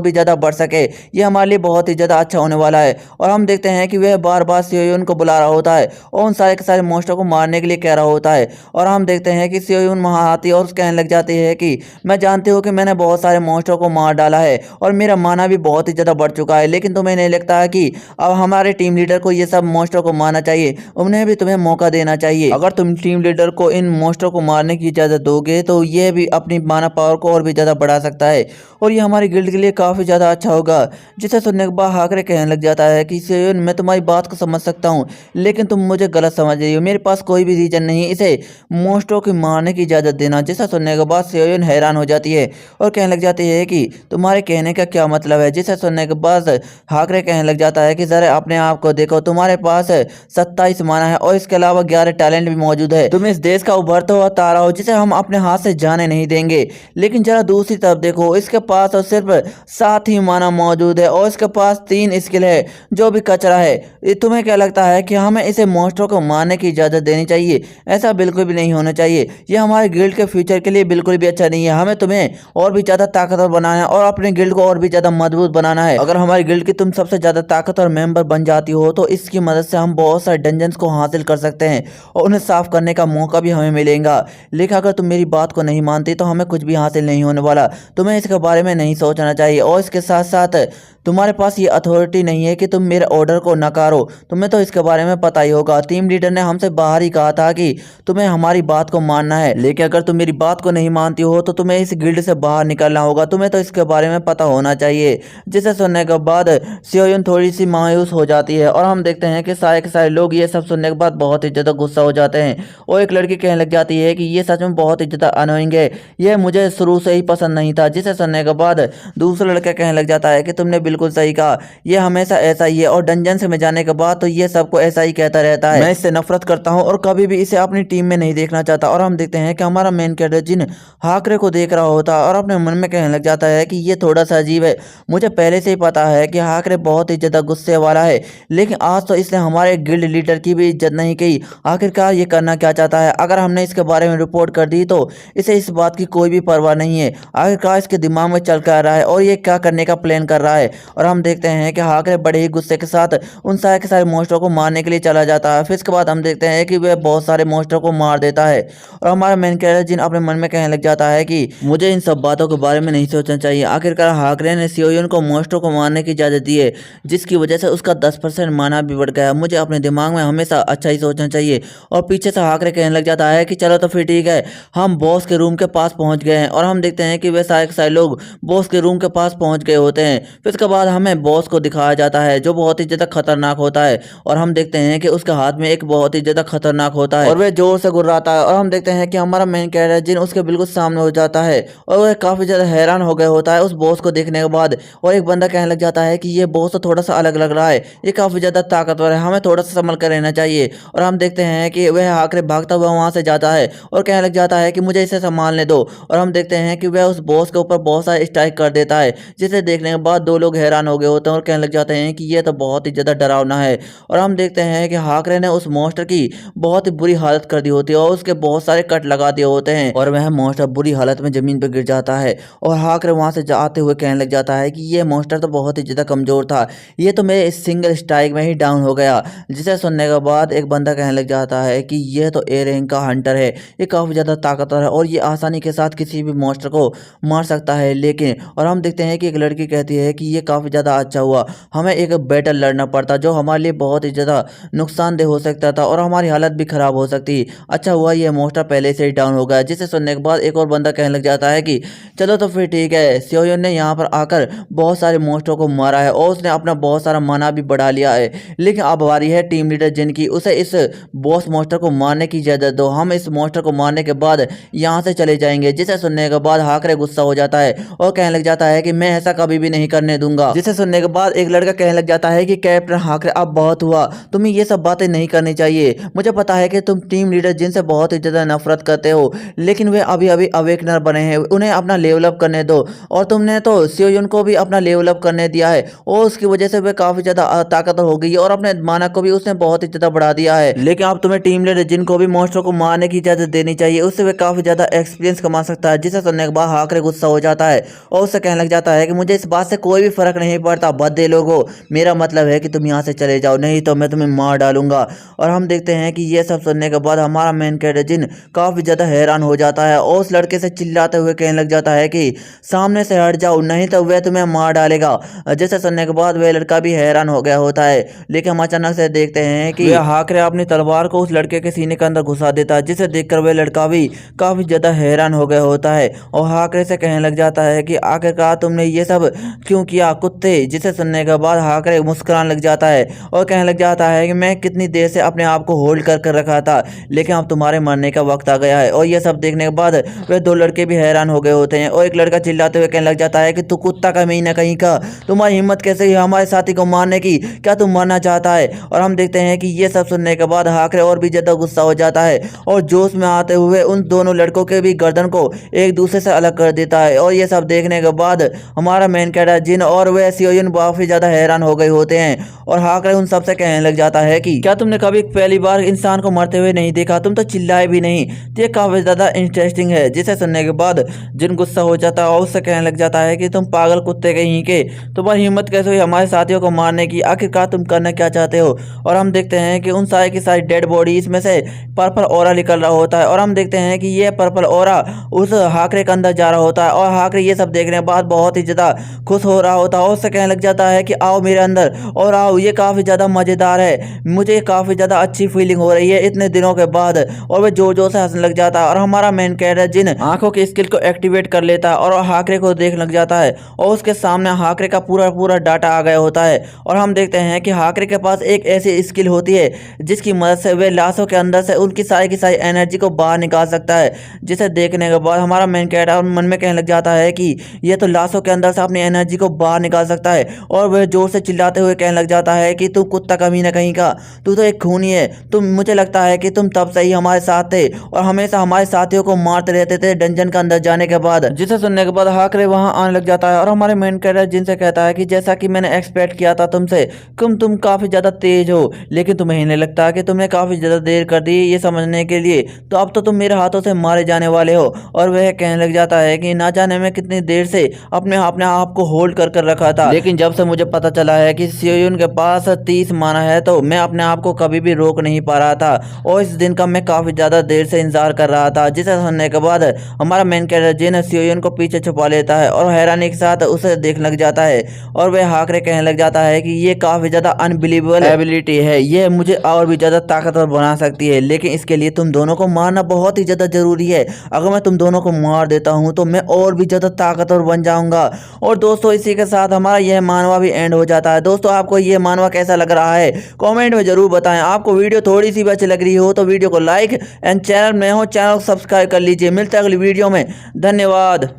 भी ज्यादा बढ़ सके, ये हमारे लिए बहुत ही ज्यादा अच्छा होने वाला है। और हम देखते हैं कि वह बार बार सियोयुन को बुला रहा होता है और उन सारे के सारे मॉन्स्टर को मारने के लिए कह रहा होता है। और हम देखते हैं कि सियोयुन वहां आती है और कहने लग जाती है कि मैं जानती हूँ कि मैंने बहुत सारे मॉन्स्टर को मार डाला है और मेरा माना भी बहुत ही ज्यादा बढ़ चुका है, लेकिन तुम्हें नहीं लगता है कि अब हमारे टीम लीडर को ये सब मॉन्स्टर को मारना चाहिए, उन्हें भी तुम्हें मौका देना चाहिए। अगर तुम टीम लीडर को इन मॉन्स्टर को मारने की इजाजत दोगे तो यह भी अपनी माना पावर को और भी ज्यादा बढ़ा सकता है और ये हमारी गिल्ड के लिए काफी ज्यादा अच्छा होगा। जिसे सुनने के बाद हाकरे कहने लग जाता है कि सियोयुन मैं तुम्हारी बात को समझ सकता हूँ, लेकिन तुम मुझे गलत समझ रही हो, मेरे पास कोई भी रीजन नहीं इसे मॉन्स्टरों को मारने की इजाजत देना। जिसे सुनने के बाद सियोयुन हैरान हो जाती है और कहने लग जाती है कि तुम्हारे कहने का क्या मतलब है। जिसे सुनने के बाद हाकरे कहने लग जाता है कि जरा अपने आप को देखो, तुम्हारे पास 27 माना है और इसके अलावा 11 टैलेंट भी मौजूद है, तुम इस देश का उभरता हुआ तारा हो जिसे हम अपने हाथ से जाने नहीं देंगे। लेकिन जरा दूसरी तरफ देखो, इसके पास तो सिर्फ 7 ही माना मौजूद है और इसके पास 3 स्किल है जो भी कचरा है। तुम्हें क्या लगता है कि हमें इसे मॉन्स्टरों को मारने की इजाजत देनी चाहिए? ऐसा बिल्कुल भी नहीं होना चाहिए, यह हमारे गिल्ड के फ्यूचर के लिए बिल्कुल भी अच्छा नहीं है। हमें तुम्हें और भी ज्यादा ताकतवर बनाना है और अपने गिल्ड को और भी ज्यादा मजबूत बनाना है। अगर हमारी गिल्ड की तुम सबसे ज्यादा ताकतवर मेंबर बन जाती हो तो इसकी मदद से हम बहुत सारे डंजन्स को हासिल कर सकते हैं और उन्हें साफ करने का मौका भी हमें मिलेगा। लेकिन अगर तुम मेरी बात को नहीं मानती तो हमें कुछ भी हासिल नहीं होने वाला। तुम्हें इसके बारे में नहीं सोचना चाहिए और इसके साथ साथ तुम्हारे पास ये अथॉरिटी नहीं है कि तुम मेरे ऑर्डर को नकारो। तुम्हें तो इसके बारे में पता ही होगा। टीम लीडर ने हमसे बाहर ही कहा था कि तुम्हें हमारी बात को मानना है, लेकिन अगर तुम मेरी बात को नहीं मानती हो तो तुम्हें इस गिल्ड से बाहर निकलना होगा। तुम्हें तो इसके बारे में पता होना चाहिए। जिसे सुनने के बाद सियोयुन थोड़ी सी मायूस हो जाती है और हम देखते हैं कि सारे के सारे लोग ये सब सुनने के बाद बहुत ही ज़्यादा गुस्सा हो जाते हैं और एक लड़की कहने लग जाती है कि ये सच में बहुत ही ज़्यादा अनोइंग है, यह मुझे शुरू से ही पसंद नहीं था। जिसे सुनने के बाद दूसरा लड़का कहने लग जाता है कि तुमने बिल्कुल सही कहा, ये हमेशा ऐसा ही है और डंजन में जाने के बाद तो ये सबको ऐसा ही कहता रहता है। मैं इससे नफरत करता हूँ और कभी भी इसे अपनी टीम में नहीं देखना चाहता। और हम देखते हैं कि हमारा मेन कैरेक्टर जिन हाकरे को देख रहा होता है और अपने मन में कहने लग जाता है कि ये थोड़ा सा अजीब है। मुझे पहले से ही पता है कि हाकरे बहुत ही ज्यादा गुस्से वाला है, लेकिन आज तो इसने हमारे गिल्ड लीडर की भी इज्जत नहीं की। आखिरकार ये करना क्या चाहता है? अगर हमने इसके बारे में रिपोर्ट कर दी तो इसे इस बात की कोई भी परवाह नहीं है। आखिरकार इसके दिमाग में चल कर रहा है और ये क्या करने का प्लान कर रहा है। और हम देखते हैं कि हाकरे बड़े ही गुस्से के साथ उन सारे के सारे मोस्टरों को मारने के लिए चला जाता है। फिर इसके बाद हम देखते हैं कि वह बहुत सारे मोस्टरों को मार देता है और हमारा मेन कैरेक्टर जिन अपने मन में कहने लग जाता है कि मुझे इन सब बातों के बारे में नहीं सोचना चाहिए। आखिरकार हाकरे ने सियोयुन को मोस्टरों को मारने की इजाजत दी है, जिसकी वजह से उसका 10% माना भी बढ़ गया। मुझे अपने दिमाग में हमेशा अच्छा ही सोचना चाहिए। और पीछे से हाकरे कहने लग जाता है कि चलो तो फिर ठीक है, हम बॉस के रूम के पास पहुंच गए हैं। और हम देखते हैं कि वे सारे के सारे लोग बॉस के रूम के पास पहुंच गए होते हैं। फिर इसके बाद हमें बॉस को दिखाया जाता है जो बहुत ही ज्यादा खतरनाक होता है और हम देखते हैं कि उसके हाथ में एक बहुत ही ज्यादा खतरनाक होता है और वह जोर से गुर्राता है। और हम देखते हैं कि हमारा मेन कैरेक्टर जिन उसके बिल्कुल सामने हो जाता है और वह काफी ज्यादा हैरान हो गया होता है उस बॉस को देखने के बाद। और एक बंदा कहने लग जाता है कि ये बॉस तो थोड़ा सा अलग लग रहा है, ये काफी ज्यादा ताकतवर है, हमें थोड़ा सा संभल कर रहना चाहिए। और हम देखते हैं कि वह आखिर भागता हुआ वहां से जाता है और कहने लग जाता है कि मुझे इसे संभालने दो। और हम देखते हैं कि वह उस बॉस के ऊपर बहुत सारे स्ट्राइक कर देता है, जिसे देखने के बाद दो लोग हैरान हो गए होते हैं और कहने लग जाते हैं कि ये तो बहुत ही ज्यादा डरावना है। और हम देखते हैं कि हाकरे ने उस मॉन्स्टर की बहुत ही बुरी हालत कर दी होती है और उसके बहुत सारे कट लगा दिए होते हैं और वह मॉन्स्टर बुरी हालत में जमीन पर गिर जाता है। और हाकरे वहां से जाते हुए कहने लग जाता है कि ये मॉन्स्टर तो बहुत ही ज्यादा कमजोर था, ये तो मेरे इस सिंगल स्ट्राइक में ही डाउन हो गया। जिसे सुनने के बाद एक बंदा कहने लग जाता है कि ये तो ए रैंक का हंटर है, ये काफी ज्यादा ताकतवर है और ये आसानी के साथ किसी भी मॉन्स्टर को मार सकता है। लेकिन और हम देखते हैं कि एक लड़की कहती है कि ये काफी ज्यादा अच्छा हुआ हमें एक बैटल लड़ना पड़ता जो हमारे लिए बहुत ही ज्यादा नुकसानदेह हो सकता था और हमारी हालत भी खराब हो सकती। अच्छा हुआ ये मॉन्स्टर पहले से ही डाउन हो गया। जिसे सुनने के बाद एक और बंदा कहने लग जाता है कि चलो तो फिर ठीक है, सियोयुन ने यहाँ पर आकर बहुत सारे मॉन्स्टरों को मारा है और उसने अपना बहुत सारा माना भी बढ़ा लिया है, लेकिन अब बारी है टीम लीडर जिन की, उसे इस बॉस मॉन्स्टर को मारने की इजाजत दो। हम इस मॉन्स्टर को मारने के बाद यहाँ से चले जाएंगे। जिसे सुनने के बाद हाकरे गुस्सा हो जाता है और कहने लग जाता है कि मैं ऐसा कभी भी नहीं करने दूंगा। जिसे सुनने के बाद एक लड़का कहने लग जाता है कि कैप्टन हाकरे अब बहुत हुआ, तुम्हें ये सब बातें नहीं करनी चाहिए। मुझे पता है कि तुम टीम लीडर जिनसे बहुत ही ज्यादा नफरत करते हो, लेकिन वे अभी अभी अवेकनर बने हैं, उन्हें अपना लेवल अप करने दो। और तुमने तो सियोयुन को भी अपना लेवल अप करने दिया है और उसकी वजह से वे काफी ज्यादा ताकतवर हो गई है और अपने माना को भी उसने बहुत ही ज्यादा बढ़ा दिया है। लेकिन अब तुम्हें टीम लीडर जिनको भी मॉन्स्टर को मारने की इजाजत देनी चाहिए, उससे वे काफी ज्यादा एक्सपीरियंस कमा सकता है। जिसे सुनने के बाद हाकरे गुस्सा हो जाता है और उससे कहने लग जाता है कि मुझे इस बात से कोई भी फर्क नहीं पड़ता, बदले लोगों, मेरा मतलब है कि तुम यहाँ से चले जाओ, नहीं तो मैं तुम्हें मार डालूंगा। और हम देखते हैं कि ये सब सुनने के बाद हमारा मेन कैरेक्टर जिन काफी ज्यादा हैरान हो जाता है और उस लड़के से चिल्लाते हुए कहने लग जाता है कि सामने से हट जाओ, नहीं तो वह तुम्हें मार डालेगा। जैसे सुनने के बाद वह लड़का भी हैरान हो गया होता है, लेकिन हम अचानक से देखते हैं कि वह हाकरे अपनी तलवार को उस लड़के के सीने के अंदर घुसा देता है, जिसे देखकर वह लड़का भी काफी ज्यादा हैरान हो गया होता है और हाकरे से कहने लग जाता है कि आखिरकार तुमने ये सब क्यों किया कुत्ते। जिसे सुनने के बाद हाकरे मुस्कुराने लग जाता है और कहने लग जाता है कि मैं कितनी देर से अपने आप को होल्ड कर कर रखा था, लेकिन अब तुम्हारे मरने का वक्त आ गया है। और ये सब देखने के बाद वे दो लड़के भी हैरान हो गए होते हैं और एक लड़का चिल्लाते हुए कहने लग जाता है कि तू कुत्ता का महीना कहीं का, तुम्हारी हिम्मत कैसे हुई हमारे साथी को मारने की, क्या तुम मरना चाहता है। और हम देखते हैं कि ये सब सुनने के बाद हाकरे और भी ज्यादा गुस्सा हो जाता है और जोश में आते हुए उन दोनों लड़कों के भी गर्दन को एक दूसरे से अलग कर देता है। और ये सब देखने के बाद हमारा मेन कैरेक्टर जिन और वह सियोयुन काफी ज्यादा हैरान हो गए होते हैं और हाकरे उन सबसे कहने लग जाता है कि क्या तुमने कभी पहली बार इंसान को मरते हुए नहीं देखा, तुम तो चिल्लाए भी नहीं, तो ये काफी ज्यादा इंटरेस्टिंग है। है। जिसे सुनने के बाद जिन गुस्सा हो जाता है और उससे कहने लग जाता है कि तुम पागल कुत्ते कहीं के, तुम्हारी हिम्मत कैसे हुई हमारे साथियों को मारने की, आखिरकार तुम करना क्या चाहते हो। और हम देखते हैं कि उन सारे की सारी डेड बॉडी इसमें से पर्पल ऑरा निकल रहा होता है और हम देखते हैं कि ये पर्पल ऑरा उस हाकरे के अंदर जा रहा होता है और हाकरे ये सब देखने के बाद बहुत ही ज्यादा खुश हो रहा होता है और उससे कहने लग जाता है कि आओ मेरे अंदर और आओ, ये काफी ज्यादा मजेदार है, मुझे काफी ज्यादा अच्छी फीलिंग हो रही है इतने दिनों के बाद। और वह जोर जोर से हंसने लग जाता है और हमारा मेन कैरेक्टर जिन आंखों की स्किल को एक्टिवेट कर लेता है और हाकरे को देख लग जाता है और उसके सामने हाकरे का पूरा पूरा डाटा आ गया होता है। और हम देखते हैं कि हाकरे के पास एक ऐसी स्किल होती है जिसकी मदद से वे लाशों के अंदर से उनकी की सारी एनर्जी को बाहर निकाल सकता है। जिसे देखने के बाद हमारा मेन कैरेक्टर मन में कहने लग जाता है कि ये तो लाशों के अंदर से अपनी एनर्जी को बाहर निकाल सकता है और वह जोर से चिल्लाते हुए कहने लग जाता है कि तू कुत्ता कमीना कहीं का, तू तो एक खूनी है, तुम मुझे लगता है कि तुम तब से ही हमारे साथ थे और हमेशा हमारे साथियों को मारते रहते थे डंजन के अंदर जाने के बाद। जिसे सुनने के बाद हाकरे वहां आने लग जाता है और हमारे मेन कैरेक्टर जिनसे कहता है कि जैसा कि मैंने एक्सपेक्ट किया था तुमसे, तुम काफी ज्यादा तेज हो, लेकिन तुम्हें नहीं लगता कि तुमने काफी ज्यादा देर कर दी ये समझने के लिए, तो अब तो तुम मेरे हाथों से मारे जाने वाले हो। और वह कहने लग जाता है कि ना जाने मैं कितनी देर से अपने आप को होल्ड कर कर रखा था, लेकिन जब से मुझे पता चला है कि सियोयुन के पास 30 माना है तो मैं अपने आप को कभी भी रोक नहीं पा रहा था और इस दिन का मैं काफी ज्यादा देर से इंतजार कर रहा था। जिसे सुनने के बाद हमारा मेन कैरेक्टर जिन सियोयुन को पीछे छुपा लेता है और हैरानी के साथ उसे देख लग जाता है और वह हाकरे कहने लग जाता है कि ये काफी ज्यादा अनबिलीवेबल एबिलिटी है, ये मुझे और भी ज्यादा ताकतवर बना सकती है, लेकिन इसके लिए तुम दोनों को मारना बहुत ही ज्यादा जरूरी है। अगर मैं तुम दोनों को मार देता हूं तो मैं और भी ज्यादा ताकतवर बन जाऊंगा। और दोस्तों इसी के साथ हमारा यह मानवा भी एंड हो जाता है। दोस्तों आपको यह मानवा कैसा लग रहा है कमेंट में जरूर बताएं। आपको वीडियो थोड़ी सी भी अच्छी लग रही हो तो वीडियो को लाइक एंड चैनल में हो चैनल को सब्सक्राइब कर लीजिए। मिलते हैं अगली वीडियो में, धन्यवाद।